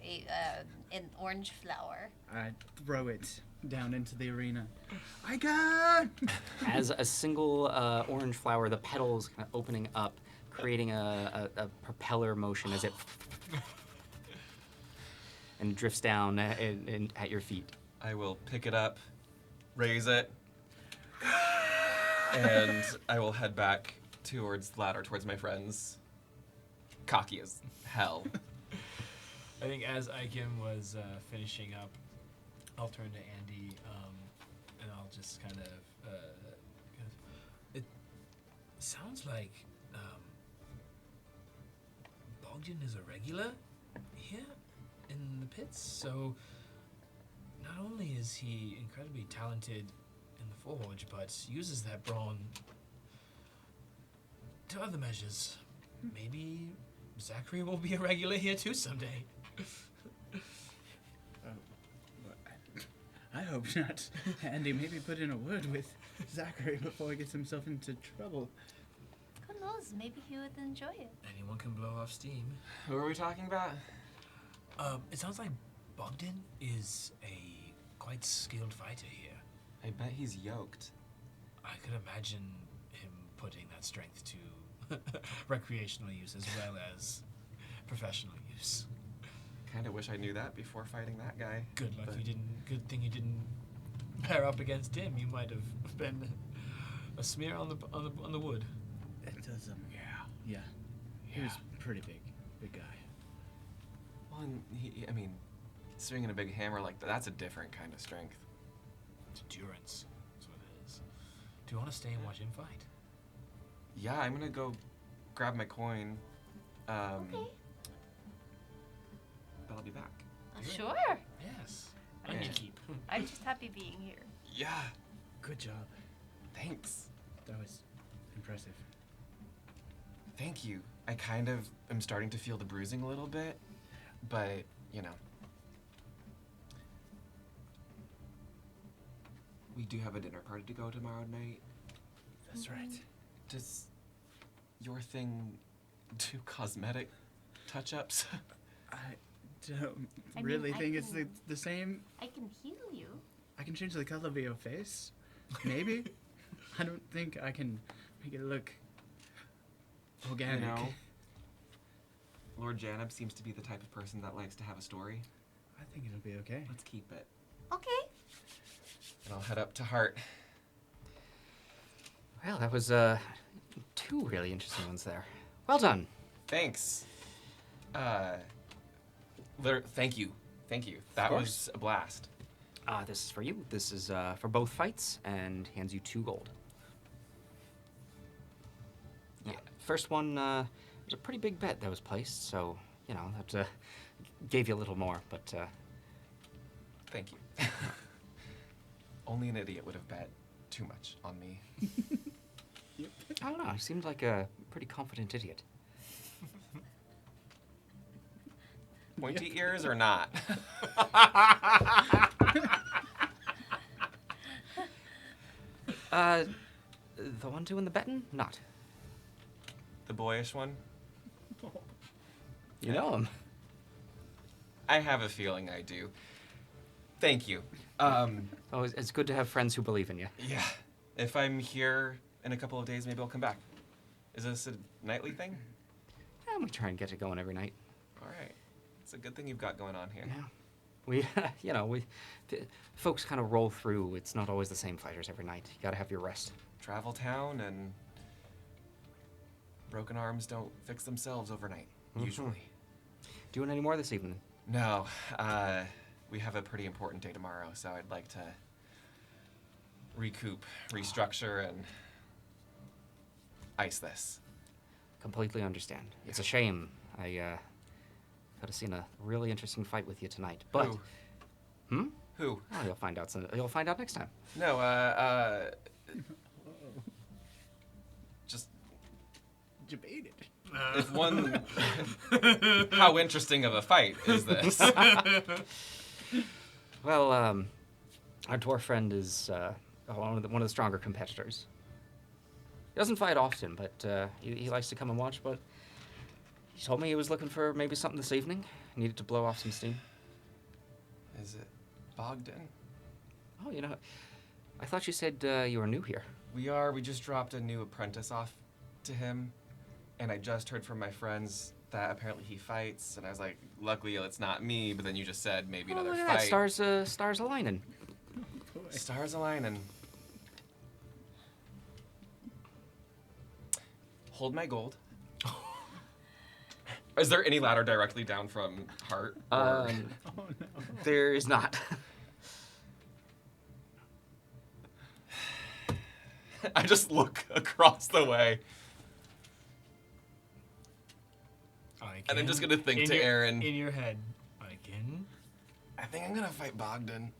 an orange flower. I throw it down into the arena. I got. As a single orange flower, the petals kind of opening up, creating a propeller motion as it and drifts down at your feet. I will pick it up, raise it, and I will head back towards the ladder, towards my friends. Cocky as hell. I think as Ikem was finishing up, I'll turn to Andy, and I'll just kind of. It sounds like Bogdan is a regular here in the pits. So not only is he incredibly talented in the forge, but uses that brawn to other measures. Maybe Zachary will be a regular here too someday. I hope not. Andy, maybe put in a word with Zachary before he gets himself into trouble. Who knows? Maybe he would enjoy it. Anyone can blow off steam. Who are we talking about? It sounds like Bogdan is a quite skilled fighter here. I bet he's yoked. I could imagine him putting that strength to recreational use as well as professional use. Kind of wish I knew that before fighting that guy. Good luck but- you didn't. Good thing you didn't pair up against him. You might have been a smear on the wood. It does, yeah. He was pretty big guy. Well, and I mean, swinging a big hammer like that's a different kind of strength. It's endurance. That's what it is. Do you want to stay and watch him fight? Yeah, I'm gonna go grab my coin. Okay. But I'll be back. Sure. Yes. I And mean- you keep. I'm just happy being here. Yeah. Good job. Thanks. That was impressive. Thank you. I kind of am starting to feel the bruising a little bit, but you know. We do have a dinner party to go tomorrow night. That's right. Does your thing do cosmetic touch-ups? I don't I mean, really I think it's can- the same. I can heal you. I can change the color of your face. Maybe. I don't think I can make it look organic. You know, Lord Janeb seems to be the type of person that likes to have a story. I think it'll be okay. Let's keep it. Okay. And I'll head up to Hart. Well, that was two really interesting ones there. Well done. Thanks. Thank you. Thank you. That course. was a blast. This is for you. This is for both fights, and hands you 2 gold. Yeah. First one was a pretty big bet that was placed, so you know that gave you a little more, but Thank you. Only an idiot would have bet too much on me. I don't know. You seemed like a pretty confident idiot. Pointy ears or not? The one doing the betting? Not. The boyish one? You know him. I have a feeling I do. Thank you. Oh, it's good to have friends who believe in you. Yeah. If I'm here in a couple of days, maybe I'll come back. Is this a nightly thing? Yeah, we try and get it going every night. All right. It's a good thing you've got going on here. Yeah. We, folks kind of roll through. It's not always the same fighters every night. You gotta have your rest. Travel town and broken arms don't fix themselves overnight, usually. Doing any more this evening? No, we have a pretty important day tomorrow, so I'd like to recoup, restructure, and ice this. Completely understand. It's a shame. I could have seen a really interesting fight with you tonight. But Who? Who? oh, you'll find out. You'll find out next time. No, just Debated. if one. How interesting of a fight is this? Well, our dwarf friend is one of the stronger competitors. He doesn't fight often, but he likes to come and watch. But he told me he was looking for maybe something this evening. Needed to blow off some steam. Is it Bogdan? Oh, I thought you said you were new here. We are. We just dropped a new apprentice off to him, and I just heard from my friends that apparently he fights, and I was like, luckily it's not me, but then you just said maybe Oh, another look at fight. that. Stars aligning. Stars aligning. Hold my gold. Is there any ladder directly down from Heart? or- Oh no. There is not. I just look across the way, and I'm just gonna think to Aaron. In your head, I can. I think I'm gonna fight Bogdan.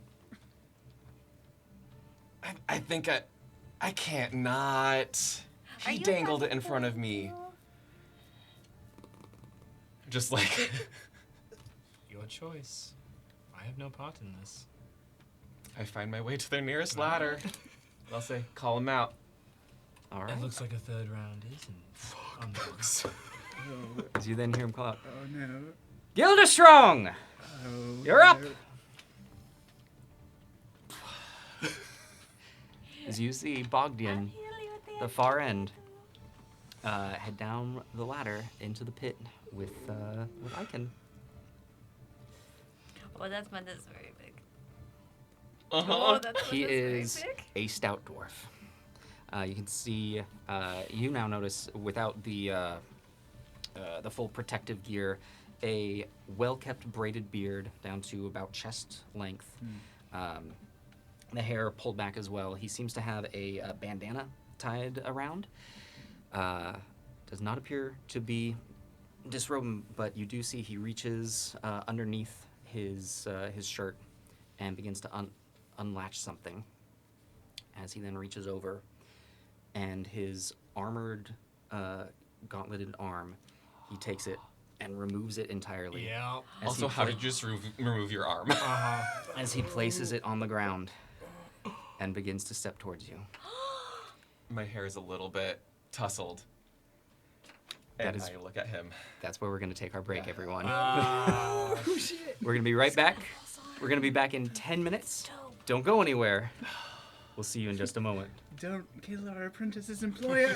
I think I can't not. Are He you dangled it trying in to front kill of me. you? Just like. Your choice. I have no part in this. I find my way to their nearest ladder. I'll say, call him out. All right. It looks like a third round isn't. On the books. Oh, As you then hear him call out, oh no. Gildestrong! Oh, You're up! no. As you see Bogdan, the far end, head down the ladder into the pit with Iken. Oh, that's very big. Uh-huh. Oh, that's He very is big. a stout dwarf. You can see, you now notice without the full protective gear, a well-kept braided beard down to about chest length. The hair pulled back as well. He seems to have a bandana tied around. Does not appear to be disrobed, but you do see he reaches underneath his shirt and begins to unlatch something. As he then reaches over, and his armored, gauntleted arm, he takes it and removes it entirely. Yeah. As Also, he how pla- did you just remove your arm? As he places it on the ground and begins to step towards you. My hair is a little bit tousled. That And is- I look at him. That's where we're going to take our break, everyone. Oh shit. We're going to be right back. We're going to be back in 10 minutes. Don't go anywhere. We'll see you in just a moment. Don't kill our apprentice's employer.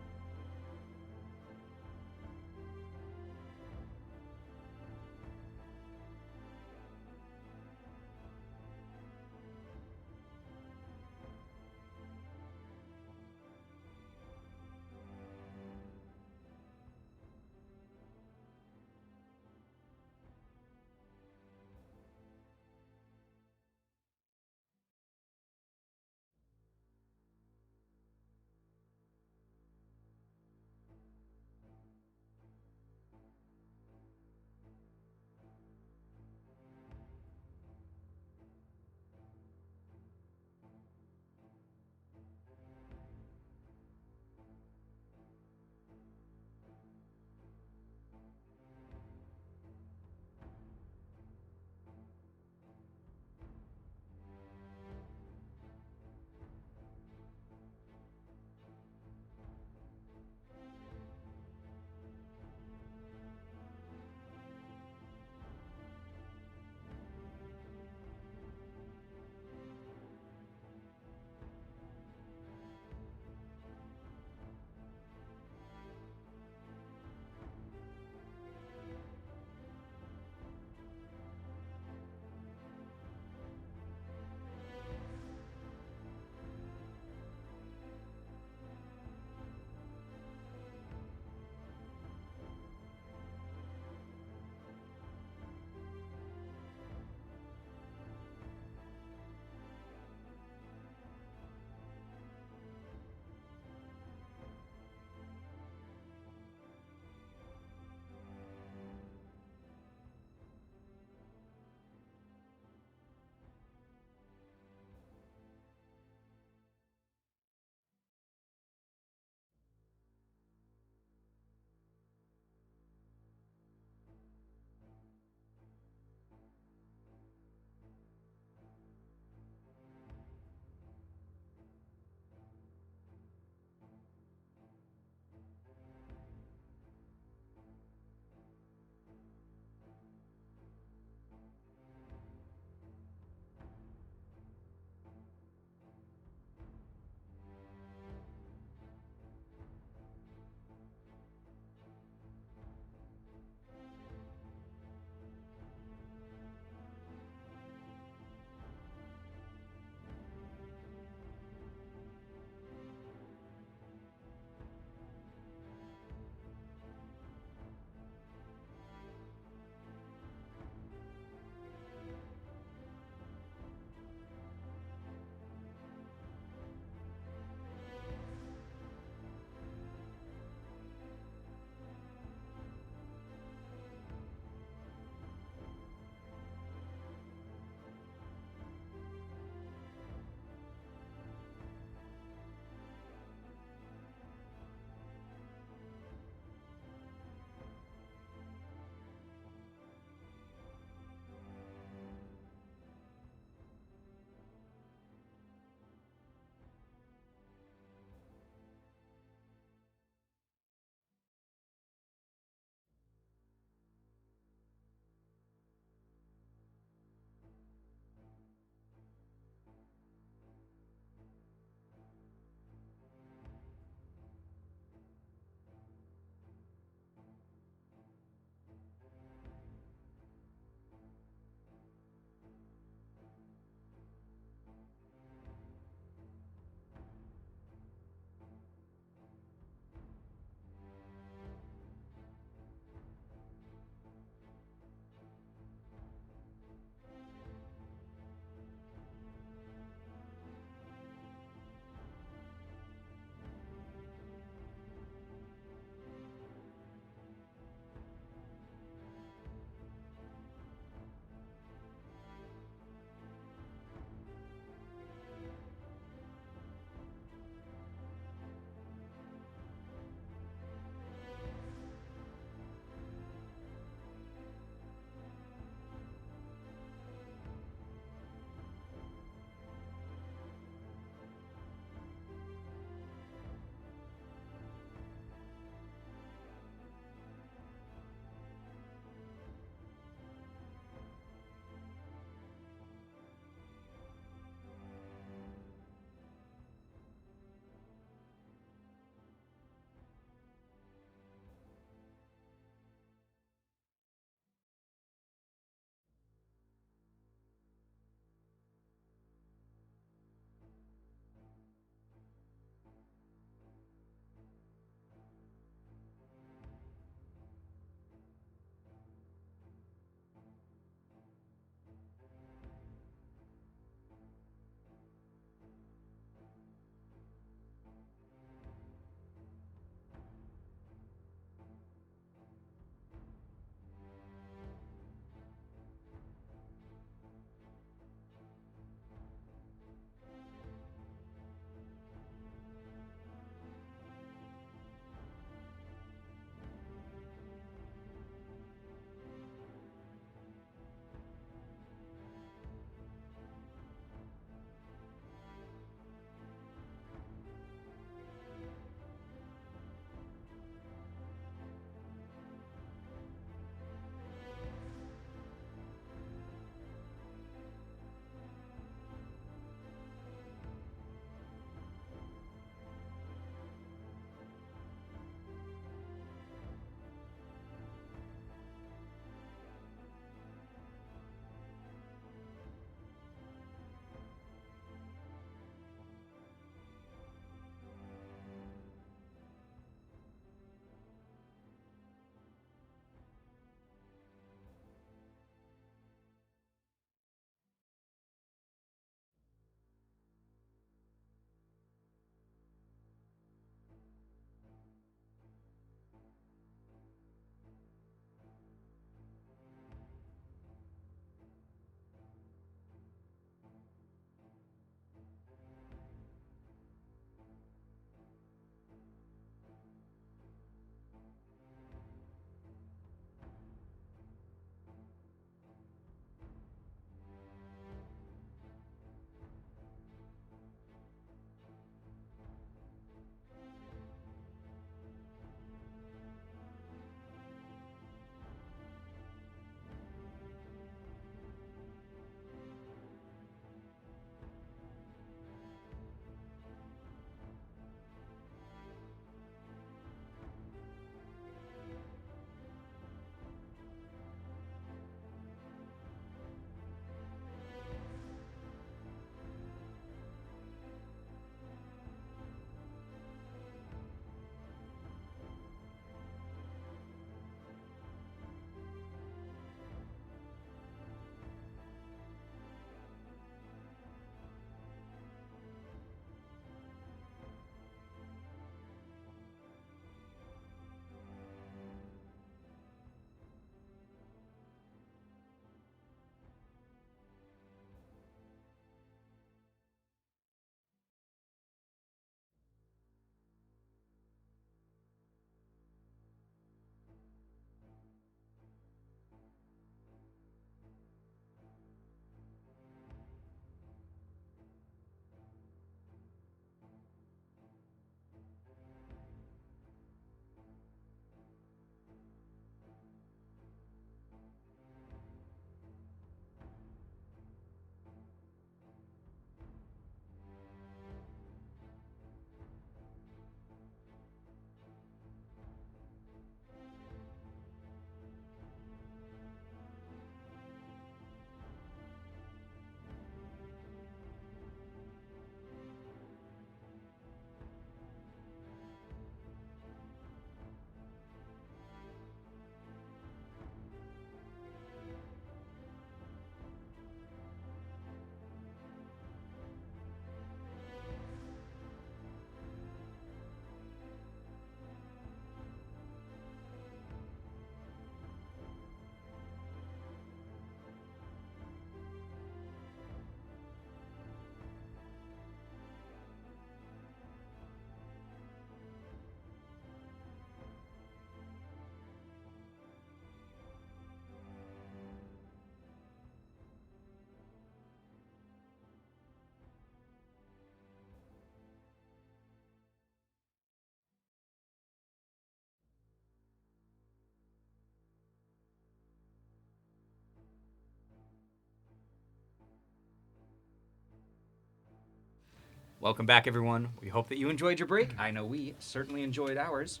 Welcome back, everyone. We hope that you enjoyed your break. I know we certainly enjoyed ours.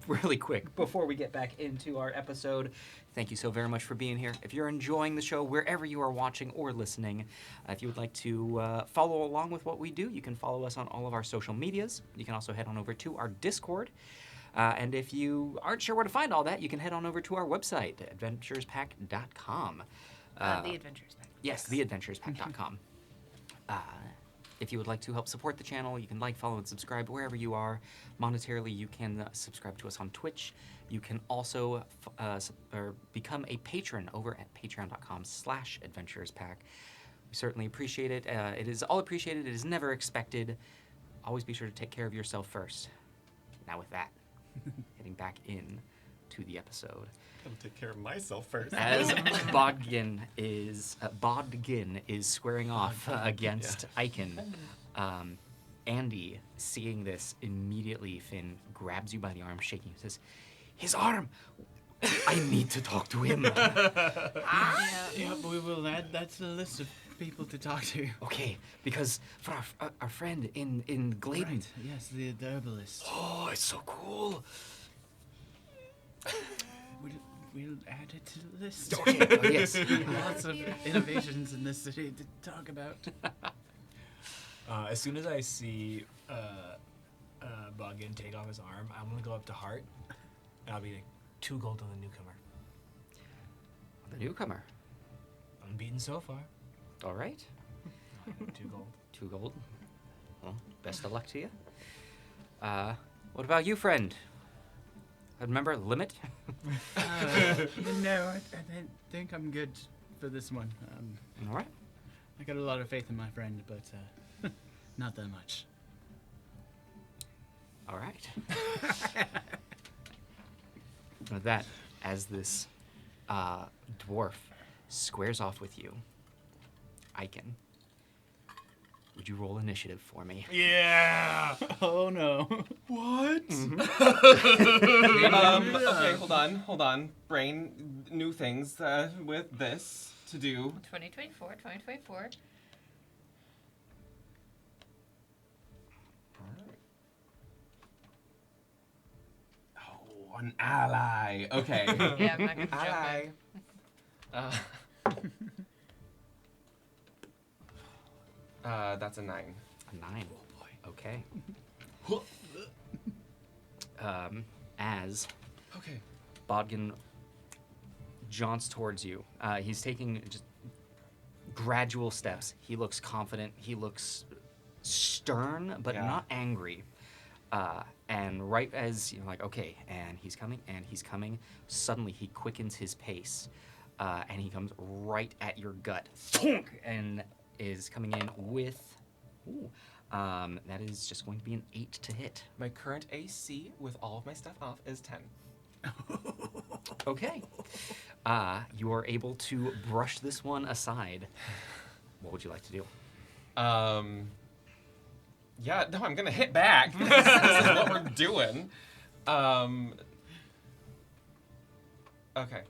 Really quick, before we get back into our episode, thank you so very much for being here. If you're enjoying the show, wherever you are watching or listening, if you would like to follow along with what we do, you can follow us on all of our social medias. You can also head on over to our Discord. And if you aren't sure where to find all that, you can head on over to our website, adventurespack.com. The Adventures Pack. Yes, theadventurespack.com. If you would like to help support the channel, you can like, follow, and subscribe wherever you are. Monetarily, you can subscribe to us on Twitch. You can also become a patron over at patreon.com/adventurespack. We certainly appreciate it. It is all appreciated. It is never expected. Always be sure to take care of yourself first. Now with that, heading back in to the episode. I'll take care of myself first. As Bodgin is squaring off against Icon, Andy, seeing this, immediately Finn grabs you by the arm, shaking you, says, "His arm! I need to talk to him." Yeah, we will add that to the list of people to talk to. Okay, because for our friend in Gladen. Right, yes, the herbalist. Oh, it's so cool. We'll add it to the list. Okay, oh, yes. Lots of innovations in this city to talk about. As soon as I see Boggan take off his arm, I'm gonna go up to Hart, and I'll be like, 2 gold on the newcomer. The newcomer. Unbeaten so far. All right. 2 gold. 2 gold. Well, best of luck to you. What about you, friend? Remember, limit? No, I think I'm good for this one. All right. I got a lot of faith in my friend, but not that much. All right. With that, as this dwarf squares off with you, Icon, would you roll initiative for me? Yeah! Oh no. What? Okay, hold on. Brain, new things with this to do. 2024. Oh, an ally. Okay. Yeah, I'm not gonna jump Ally. That's a 9. A 9. Oh boy. Okay. As Okay. Bodgan jaunts towards you, he's taking just gradual steps. He looks confident. He looks stern, but Yeah. not angry. And right as you're like, okay, and he's coming, suddenly he quickens his pace, and he comes right at your gut, and is coming in with, that is just going to be an 8 to hit. My current AC with all of my stuff off is 10. Okay. You are able to brush this one aside. What would you like to do? Yeah, no, I'm gonna hit back. This is what we're doing. Okay.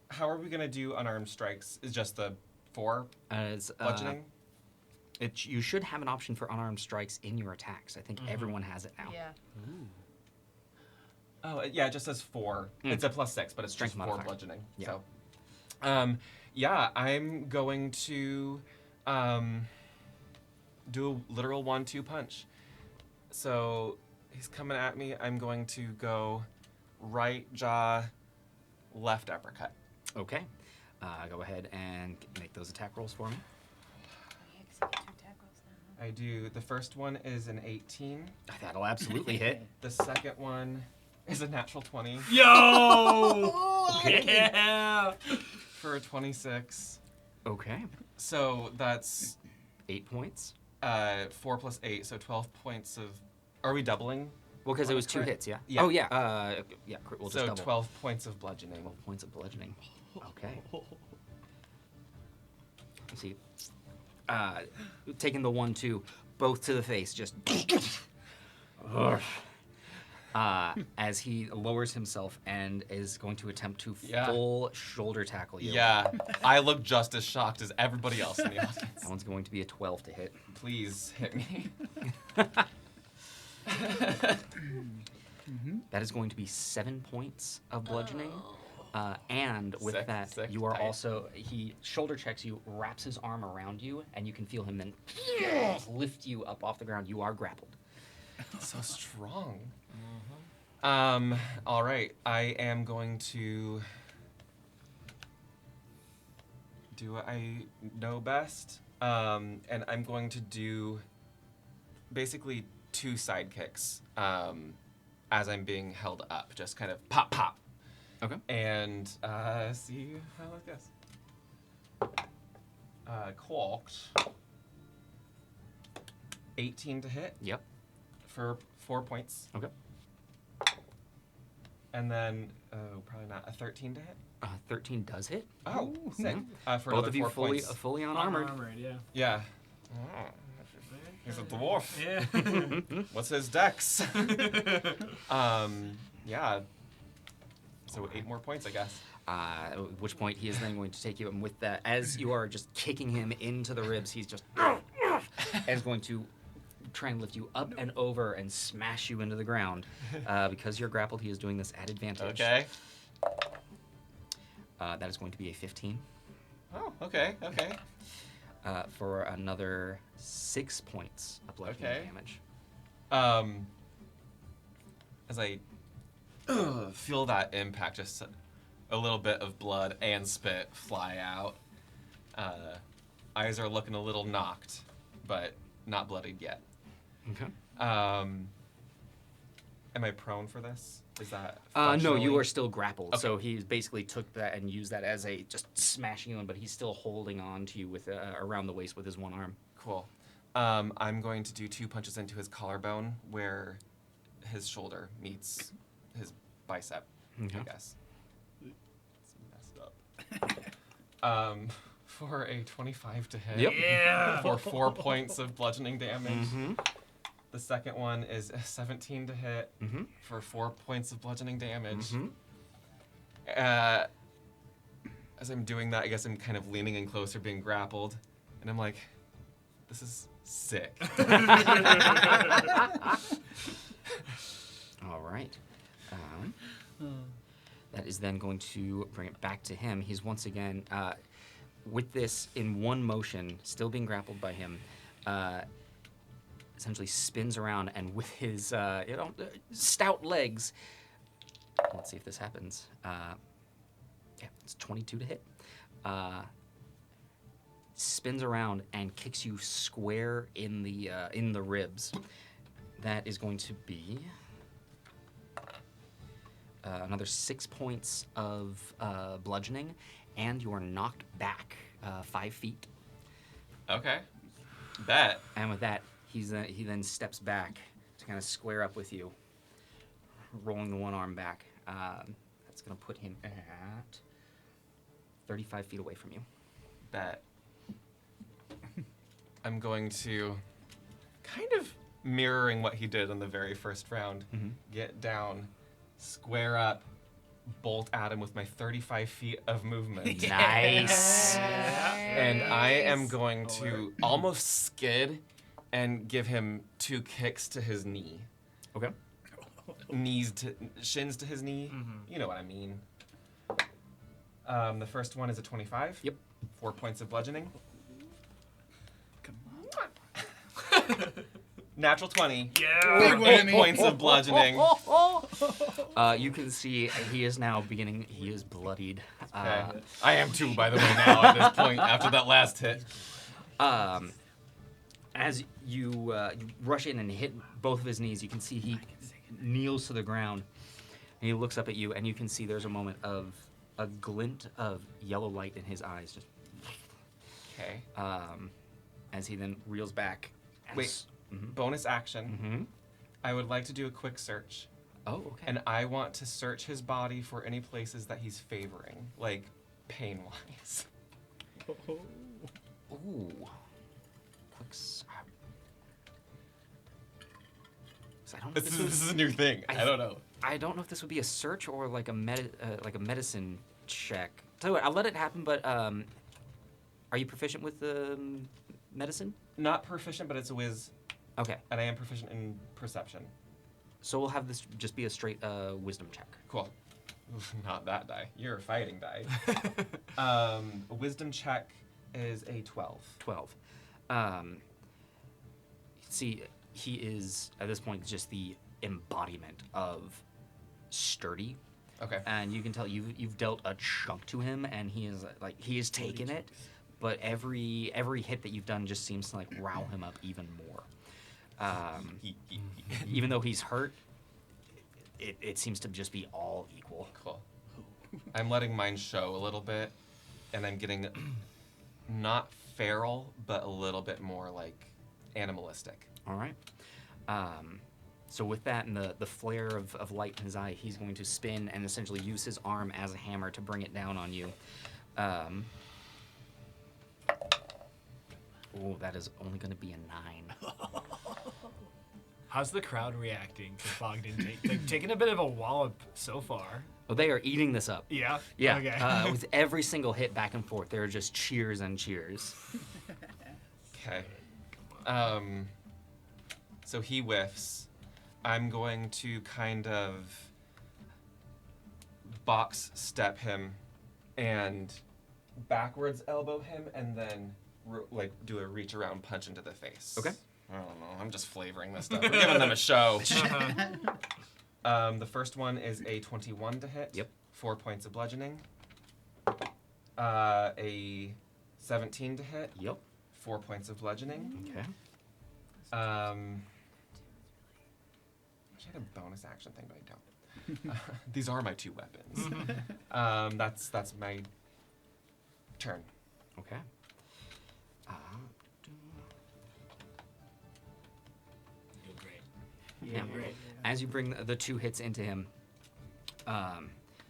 How are we gonna do unarmed strikes? Is just the 4 As bludgeoning? you should have an option for unarmed strikes in your attacks. I think everyone has it now. Yeah. Oh, yeah, it just says 4. It's a +6, but it's Strength just 4 modifier. bludgeoning. Yeah. So, yeah, I'm going to do a literal 1-2 punch. So he's coming at me. I'm going to go right jaw, left uppercut. Okay. Go ahead and make those attack rolls for me. I do. The first one is an 18. That'll absolutely hit. The second one is a natural 20 Yo! Okay. Yeah! for a 26. Okay. So that's 8 points. 4 plus 8, so 12 points of. Are we doubling? Well, because it was 2 Crit? hits, yeah? Yeah. Oh, yeah. Yeah, we'll just So double. 12 points of bludgeoning. 12 points of bludgeoning. Okay. See, taking the 1-2, both to the face, just. as he lowers himself and is going to attempt to Yeah. full shoulder tackle you. Yeah, I look just as shocked as everybody else in the audience. That one's going to be a 12 to hit. Please hit me. That is going to be 7 points of bludgeoning. And with Sick, that, sick, you are tight. also, he shoulder checks you, wraps his arm around you, and you can feel him then lift you up off the ground. You are grappled. So strong. All right. I am going to do what I know best. And I'm going to do basically 2 side kicks as I'm being held up. Just kind of pop, pop. Okay. And see how it goes. Corked. 18 to hit Yep. for 4 points. Okay. And then, probably not, a 13 to hit? 13 does hit. Oh, sick. For Both another of you 4 fully, points. fully unarmored. Yeah. Yeah. He's a dwarf. Yeah. What's his dex? Yeah. So 8 more points, I guess. At which point he is then going to take you, and with that, as you are just kicking him into the ribs, he's just and is going to try and lift you up and over and smash you into the ground. Because you're grappled, he is doing this at advantage. Okay. That is going to be a 15 Oh, okay, okay. for another 6 points of bludgeoning Okay. damage. As I feel that impact, just a little bit of blood and spit fly out. Eyes are looking a little knocked, but not bloodied yet. Okay. Am I prone for this? Is that No, you functionally- are still grappled. Okay. So he basically took that and used that as a just smashing you in, but he's still holding on to you with around the waist with his one arm. Cool. I'm going to do 2 punches into his collarbone where his shoulder meets his bicep, Okay. I guess. It's messed up. For a 25 to hit. Yep. Yeah. For 4 points of bludgeoning damage. Mm-hmm. The second one is a 17 to hit Mm-hmm. for 4 points of bludgeoning damage. Mm-hmm. As I'm doing that, I guess I'm kind of leaning in closer, being grappled, and I'm like, this is sick. All right. That is then going to bring it back to him. He's once again, with this in one motion, still being grappled by him, essentially spins around and with his stout legs. Let's see if this happens. Yeah, it's 22 to hit. Spins around and kicks you square in the ribs. That is going to be another 6 points of bludgeoning, and you are knocked back 5 feet. Okay. Bet. And with that, he then steps back to kind of square up with you, rolling the one arm back. That's going to put him at 35 feet away from you. Bet. I'm going to, kind of mirroring what he did in the very first round, get down, square up, bolt at him with my 35 feet of movement. Nice. And I am going to almost skid and give him 2 kicks to his knee. Okay. Shins to his knee. You know what I mean. The first one is a 25. Yep. 4 points of bludgeoning. Come Natural 20. Yeah. Big For 8 whammy. points of bludgeoning. You can see he is now beginning. He is bloodied. Okay. I am too, by the way, now at this point, after that last hit. As you rush in and hit both of his knees, you can see he kneels to the ground, and he looks up at you, and you can see there's a moment of a glint of yellow light in his eyes, just Okay. as he then reels back. Wait. Bonus action. Mm-hmm. I would like to do a quick search. Oh, okay. And I want to search his body for any places that he's favoring, like pain-wise. Ooh. Quick. So I don't know if This this is a new thing. I don't know. I don't know if this would be a search or like a medicine check. Tell you what, I'll let it happen. But are you proficient with medicine? Not proficient, but it's a whiz, Okay, and I am proficient in perception. so we'll have this just be a straight wisdom check. Cool. Not that die. You're a fighting die. A wisdom check is a 12. 12. See, he is at this point just the embodiment of sturdy, Okay. and you can tell you've dealt a chunk to him, and he is taken it. But every hit that you've done just seems to like rile him up even more. Even though he's hurt, it seems to just be all equal. Cool. I'm letting mine show a little bit, and I'm getting not feral, but a little bit more like animalistic. All right. So with that and the flare of light in his eye, he's going to spin and essentially use his arm as a hammer to bring it down on you. Oh, that is only going to be a 9. How's the crowd reacting to Bogdan taking a bit of a wallop so far? Oh, they are eating this up. Yeah? Yeah. Okay. With every single hit back and forth, there are just cheers and cheers. Okay. So he whiffs. I'm going to kind of box step him and backwards elbow him and then do a reach around punch into the face. Okay. I don't know. I'm just flavoring this stuff. We're giving them a show. The first one is a 21 to hit. Yep. 4 points of bludgeoning. A 17 to hit. Yep. 4 points of bludgeoning. Okay. I wish I had a bonus action thing, but I don't. These are my 2 weapons. That's my turn. Okay. You're great. Yeah. As you bring the 2 hits into him,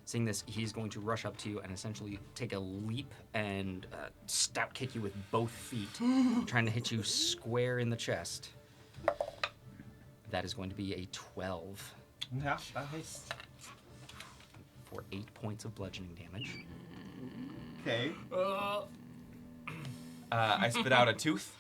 seeing this, he's going to rush up to you and essentially take a leap and stout kick you with both feet, trying to hit you square in the chest. That is going to be a 12 Yeah, that hits. for 8 points of bludgeoning damage. Okay. I spit out a tooth.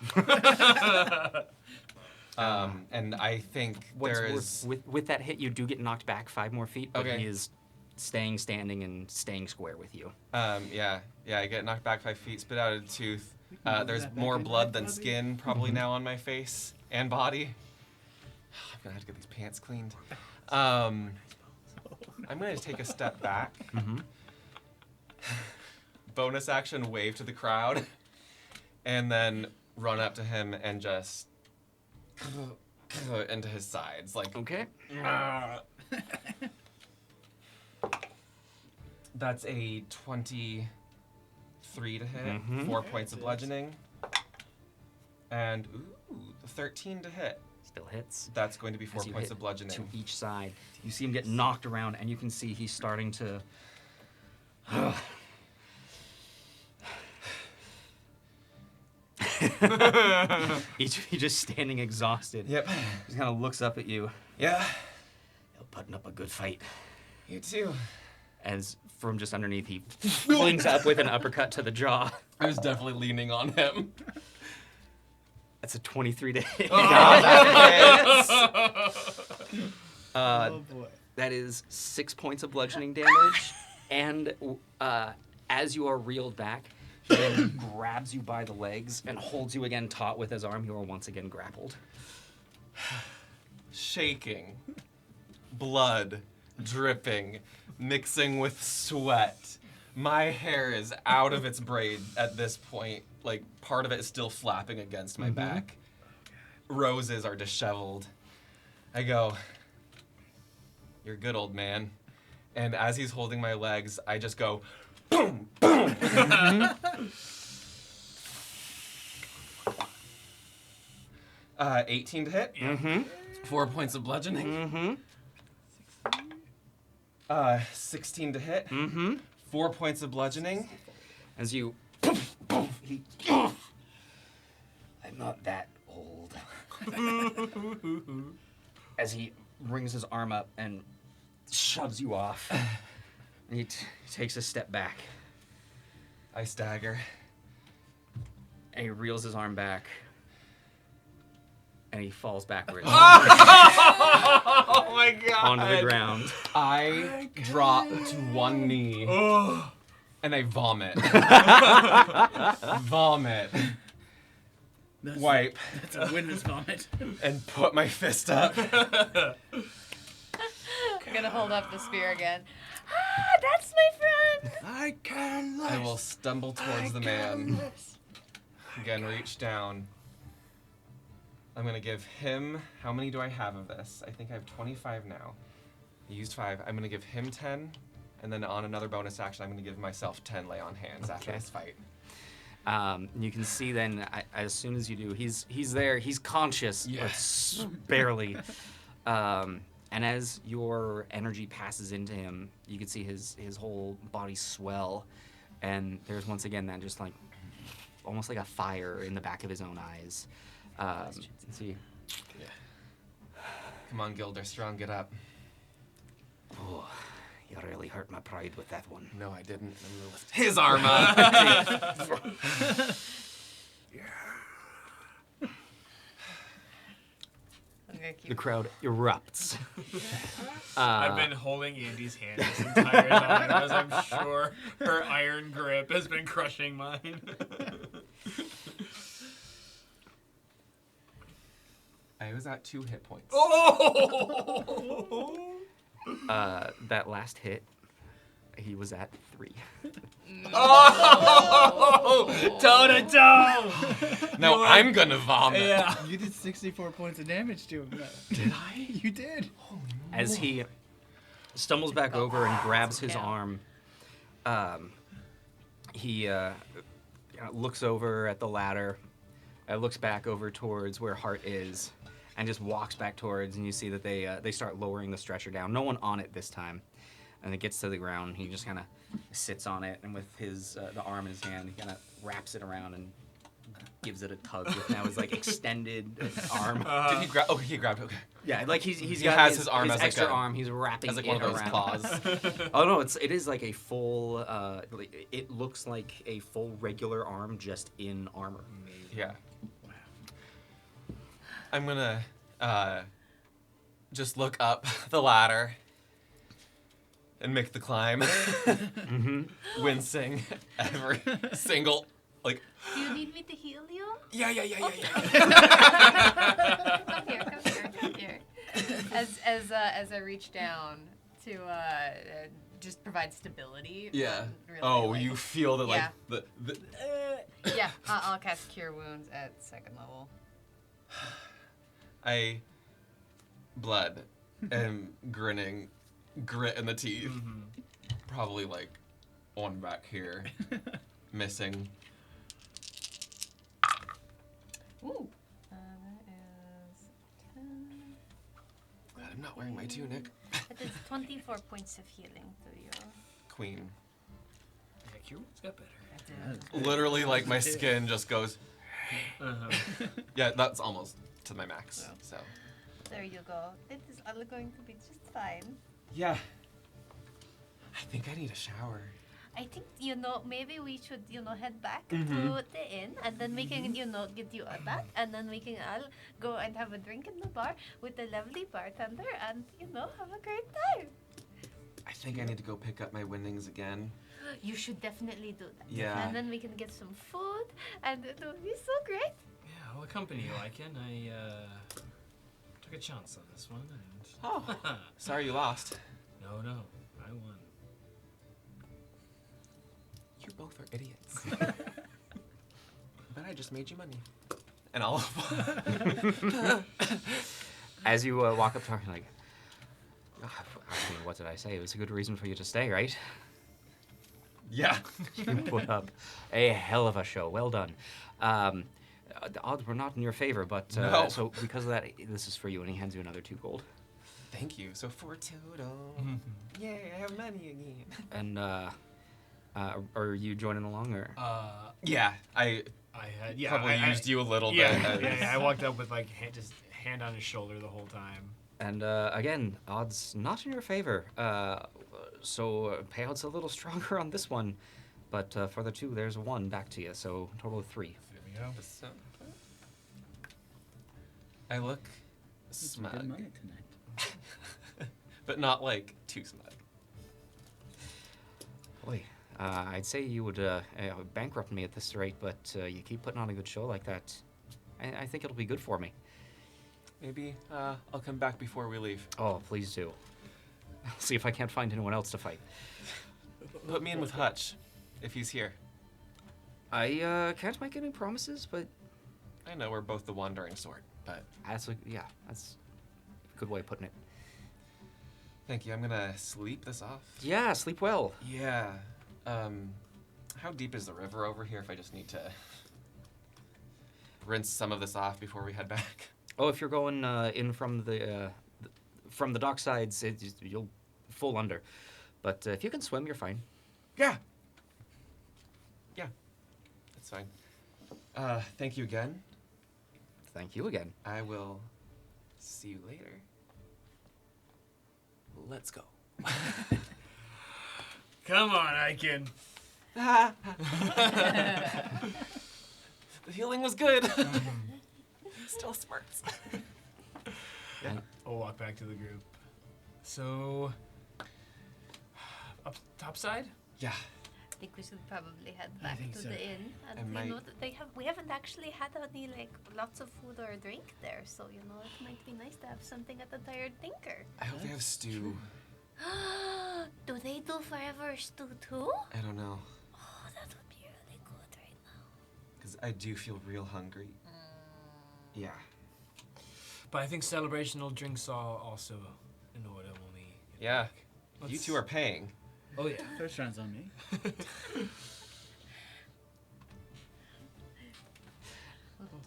And I think there is. With that hit, you do get knocked back 5 more feet, but Okay. he is staying standing and staying square with you. Yeah, I get knocked back 5 feet, spit out a tooth. move There's that back more in blood there, than Bobby. skin probably now on my face and body. I'm gonna have to get these pants cleaned. I'm gonna take a step back. Mm-hmm. Bonus action, wave to the crowd, and then run up to him and just into his sides, like. Okay. That's a 23 to hit, Mhm. 4 points of bludgeoning, and 13 to hit. Still hits. That's going to be 4 As you points hit of bludgeoning. to each side. You see him get knocked around, and you can see he's starting to. He's just standing exhausted. Yep. He kind of looks up at you. Yeah. He'll putting up a good fight. You too. As from just underneath, he flings up with an uppercut to the jaw. I was definitely leaning on him. That's a 23 to hit. That hits. Oh boy. That is 6 points of bludgeoning damage, and as you are reeled back, he then grabs you by the legs and holds you again taut with his arm. You are once again grappled. Shaking, blood dripping, mixing with sweat. My hair is out of its braid at this point. Like, part of it is still flapping against my back. Roses are disheveled. I go, "You're good, old man." And as he's holding my legs, I just go, boom, boom. 18 to hit. Mm-hmm. 4 points of bludgeoning. Mm-hmm. 16 to hit. Mm-hmm. 4 points of bludgeoning. As you... he, I'm not that old. as he brings his arm up and shoves you off. And he takes a step back. I stagger. And he reels his arm back. And he falls backwards Oh my god! onto the ground. I drop to one knee and I vomit. Vomit. Wipe That's a winner's vomit. and put my fist up. I'm gonna hold up the spear again. Ah, that's my friend. I can I will stumble towards the man. Again, reach down. I'm gonna give him. How many do I have of this? I think I have 25 now. I used 5. I'm gonna give him 10, and then on another bonus action, I'm gonna give myself 10 lay on hands after this fight. You can see then, as soon as you do, he's there. He's conscious, but barely. And as your energy passes into him, you can see his whole body swell. And there's once again that just like, almost like a fire in the back of his own eyes. Let's see. Yeah. Come on, Gilder Strong, get up. Oh, you really hurt my pride with that one. No, I didn't. I'm gonna lift his arm up. I'm gonna keep The crowd erupts. I've been holding Andy's hand this entire time, as I'm sure her iron grip has been crushing mine. I was at 2 hit points. Oh! That last hit, he was at 3. Oh! Toe to toe! No, I'm gonna vomit. Yeah. You did 64 points of damage to him. Did I? You did. As he stumbles back over and grabs his Yeah. arm, he looks over at the ladder, looks back over towards where Hart is, and just walks back towards, and you see that they start lowering the stretcher down. No one on it this time. And it gets to the ground. He just kind of sits on it, and with his the arm in his hand, he kind of wraps it around and gives it a tug with now his like extended arm. Did he grab? Oh, he grabbed. Okay. Yeah, like he He got has his arm as like extra a- arm. He's wrapping As like it one of those around. claws. Oh no, it is like a full. It looks like a full regular arm just in armor. Yeah. I'm gonna just look up the ladder and make the climb, wincing every single like. Do you need me to heal you? Yeah. Come here. As I reach down to just provide stability. Yeah. Really, Oh, like- you feel that like Yeah. the Yeah, I'll cast Cure Wounds at 2nd level. I blood and grinning, grit in the teeth. Probably like one back here, missing. Ooh. That is 10. Glad I'm not wearing my tunic. It is 24 points of healing to you. Queen. Yeah, Kieran's got better. Literally, like my skin just goes. Uh-huh. Yeah, that's almost to my max. Yeah. So. There you go. It is all going to be just fine. Yeah. I think I need a shower. I think, maybe we should, head back Mhm. to the inn, and then we can, get you a bath, and then we can all go and have a drink in the bar with the lovely bartender, and, have a great time. I think I need to go pick up my winnings again. You should definitely do that. Yeah. And then we can get some food, and it will be so great. Yeah, I'll accompany you, Lycan. I took a chance on this one, and Oh. Sorry you lost. no, I won. You both are idiots. But I just made you money. And all of As you walk up to her, you're like, I mean, what did I say? It was a good reason for you to stay, right? Yeah. You put up a hell of a show. Well done. The odds were not in your favor, but No. so because of that, this is for you, and he hands you another 2 gold. Thank you. So Fortudo. Yay, I have money again. And are you joining along, or? Yeah, I I had probably used you a little Yeah, bit. yeah, I walked up with like just hand on his shoulder the whole time. And again, odds not in your favor. So payouts a little stronger on this one, but for the two, there's a 1 back to you. So total of 3. There we go. So, I look Some good smug, money tonight. but not like too smug. Boy, I'd say you would bankrupt me at this rate, but you keep putting on a good show like that. I think it'll be good for me. Maybe I'll come back before we leave. Oh, please do. I'll see if I can't find anyone else to fight. Put me in with Hutch, if he's here. I can't make any promises, but I know we're both the wandering sort, but that's a good way of putting it. thank you. I'm gonna sleep this off. Yeah, sleep well. Yeah. How deep is the river over here if I just need to rinse some of this off before we head back? Oh, if you're going in from the dock sides, you'll full under. But if you can swim, you're fine. Yeah. Yeah. That's fine. Thank you again. Thank you again. I will see you later. Let's go. Come on, Aiken. The healing was good. Still smarts. I'll walk back to the group. So, up top side? Yeah. I think we should probably head I back think to so. the inn. And I we might- know that we haven't actually had any lots of food or drink there, so it might be nice to have something at the Tired Thinker. I hope they have stew. Do they do forever stew too? I don't know. Oh, that would be really good right now. Because I do feel real hungry. Yeah. But I think celebrational drinks are also in order when we get Yeah. back. You Let's- two are paying. Oh, yeah. First round's on me.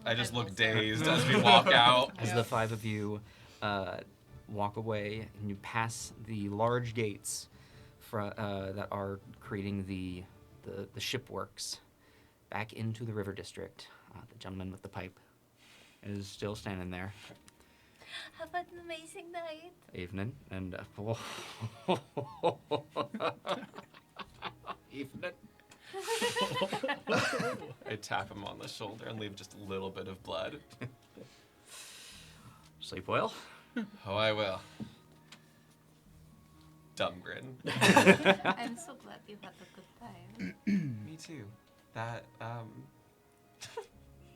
I just will look start. dazed as we walk out. As the 5 of you walk away and you pass the large gates that are creating the ship works back into the river district, the gentleman with the pipe is still standing there. Have an amazing night. Evening and evening. I tap him on the shoulder and leave just a little bit of blood. Sleep well. Oh, I will. Dumb grin. I'm so glad you had a good time. Me too. That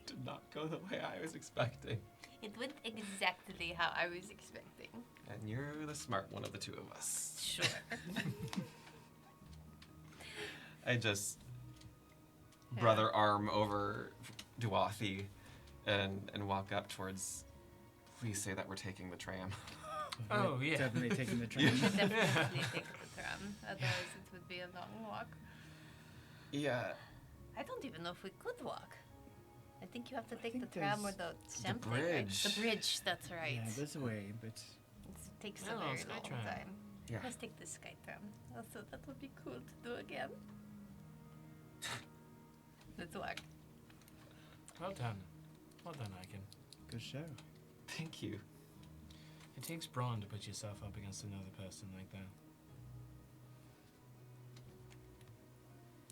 did not go the way I was expecting. It went exactly how I was expecting. And you're the smart one of the two of us. Sure. I just brother arm over Duathi and walk up towards. Please say that we're taking the tram. Oh, yeah. Definitely taking the train. Definitely take the tram. Otherwise, it would be a long walk. Yeah. I don't even know if we could walk. I think you have to take the think tram or there's the something. Right? bridge. The bridge, that's right. Yeah, there's a way, but It takes Oh, a very Sky long tram. time. Yeah. Let's take the sky tram. Also, that would be cool to do again. Let's walk. Well done. Well done, Aiken. good show. Thank you. It takes brawn to put yourself up against another person like that.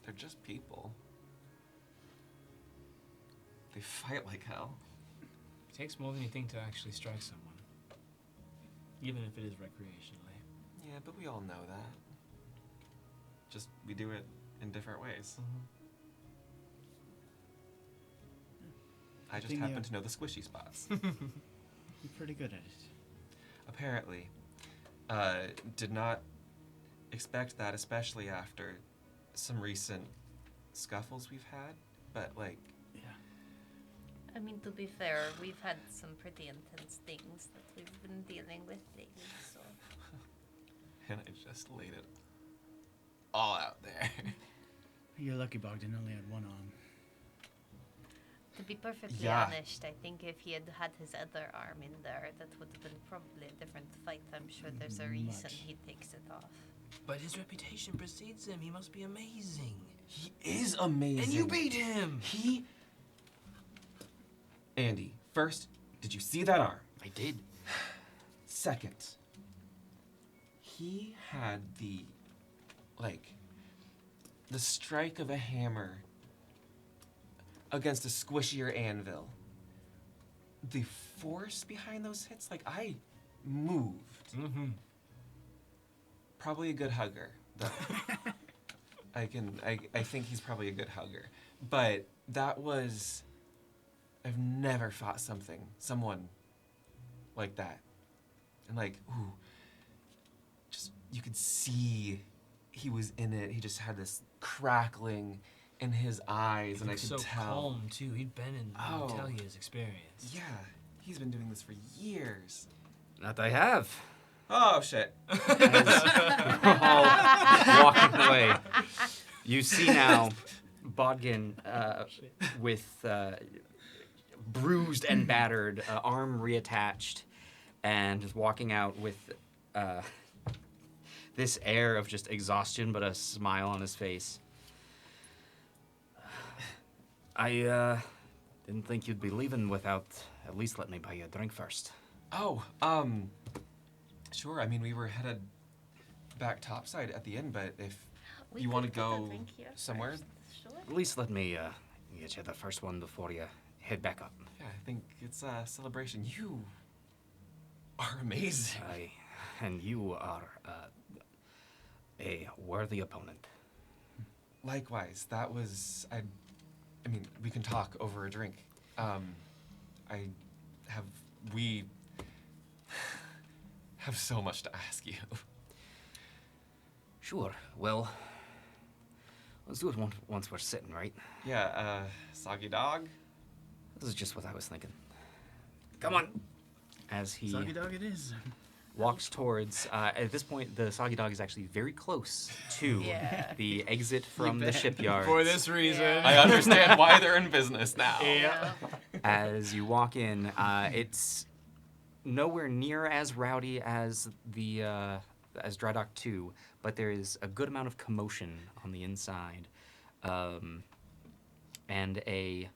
They're just people. They fight like hell. It takes more than you think to actually strike someone. Even if it is recreationally. Yeah, but we all know that. Just we do it in different ways. I just thing, happen yeah. to know the squishy spots. You're pretty good at it. Apparently. Did not expect that, especially after some recent scuffles we've had. But, like, Yeah. I mean, to be fair, we've had some pretty intense things that we've been dealing with lately, so. and I just laid it all out there. You're lucky Bogdan only had one arm. To be perfectly Yeah. honest, I think if he had had his other arm in there, that would have been probably a different fight. I'm sure there's a reason Much. he takes it off. But his reputation precedes him. He must be amazing. He is amazing. And you beat him! He. Andy, first, did you see that arm? I did. second, he had the strike of a hammer against a squishier anvil. The force behind those hits, I moved. Mm-hmm. Probably a good hugger, though. I think he's probably a good hugger. But that was, I've never fought someone like that. And just, you could see he was in it. He just had this crackling in his eyes, and I could so tell. calm too. He'd been in Talia's experience. Yeah, he's been doing this for years. That I have. Oh, shit. All walking away. You see now Bodkin with bruised and battered, arm reattached, and just walking out with this air of just exhaustion but a smile on his face. I didn't think you'd be leaving without at least letting me buy you a drink first. Oh, sure. I mean, we were headed back topside at the inn, but if you want to go somewhere. Sure. At least let me get you the first one before you head back up. Yeah, I think it's a celebration. You are amazing. And you are a worthy opponent. Likewise, that was. I mean, we can talk over a drink. We have so much to ask you. Sure. Well, let's do it once we're sitting, right? Yeah, soggy dog. This is just what I was thinking. Come on. As he Soggy dog it is. walks towards, at this point, the soggy dog is actually very close to Yeah. the exit from the bet. shipyard. For this reason. Yeah. I understand why they're in business now. Yeah. As you walk in, it's nowhere near as rowdy as the as Dry Dock 2, but there is a good amount of commotion on the inside, and a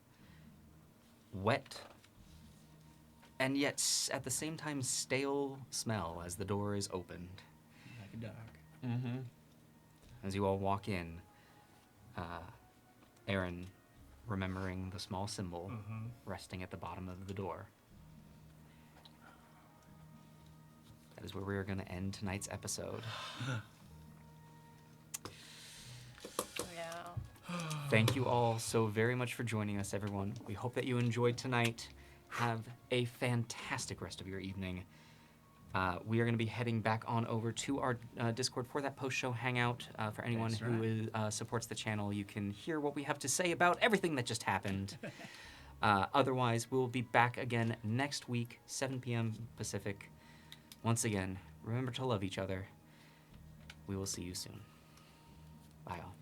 wet and yet at the same time stale smell as the door is opened. Like a dog. Mm-hmm. As you all walk in, Aaron, remembering the small symbol resting at the bottom of the door. That is where we are going to end tonight's episode. Yeah. Thank you all so very much for joining us, everyone. We hope that you enjoyed tonight. Have a fantastic rest of your evening. We are going to be heading back on over to our Discord for that post-show hangout. For anyone That's who supports the channel, you can hear what we have to say about everything that just happened. Otherwise, we'll be back again next week, 7 p.m. Pacific. Once again, remember to love each other. We will see you soon. Bye, all.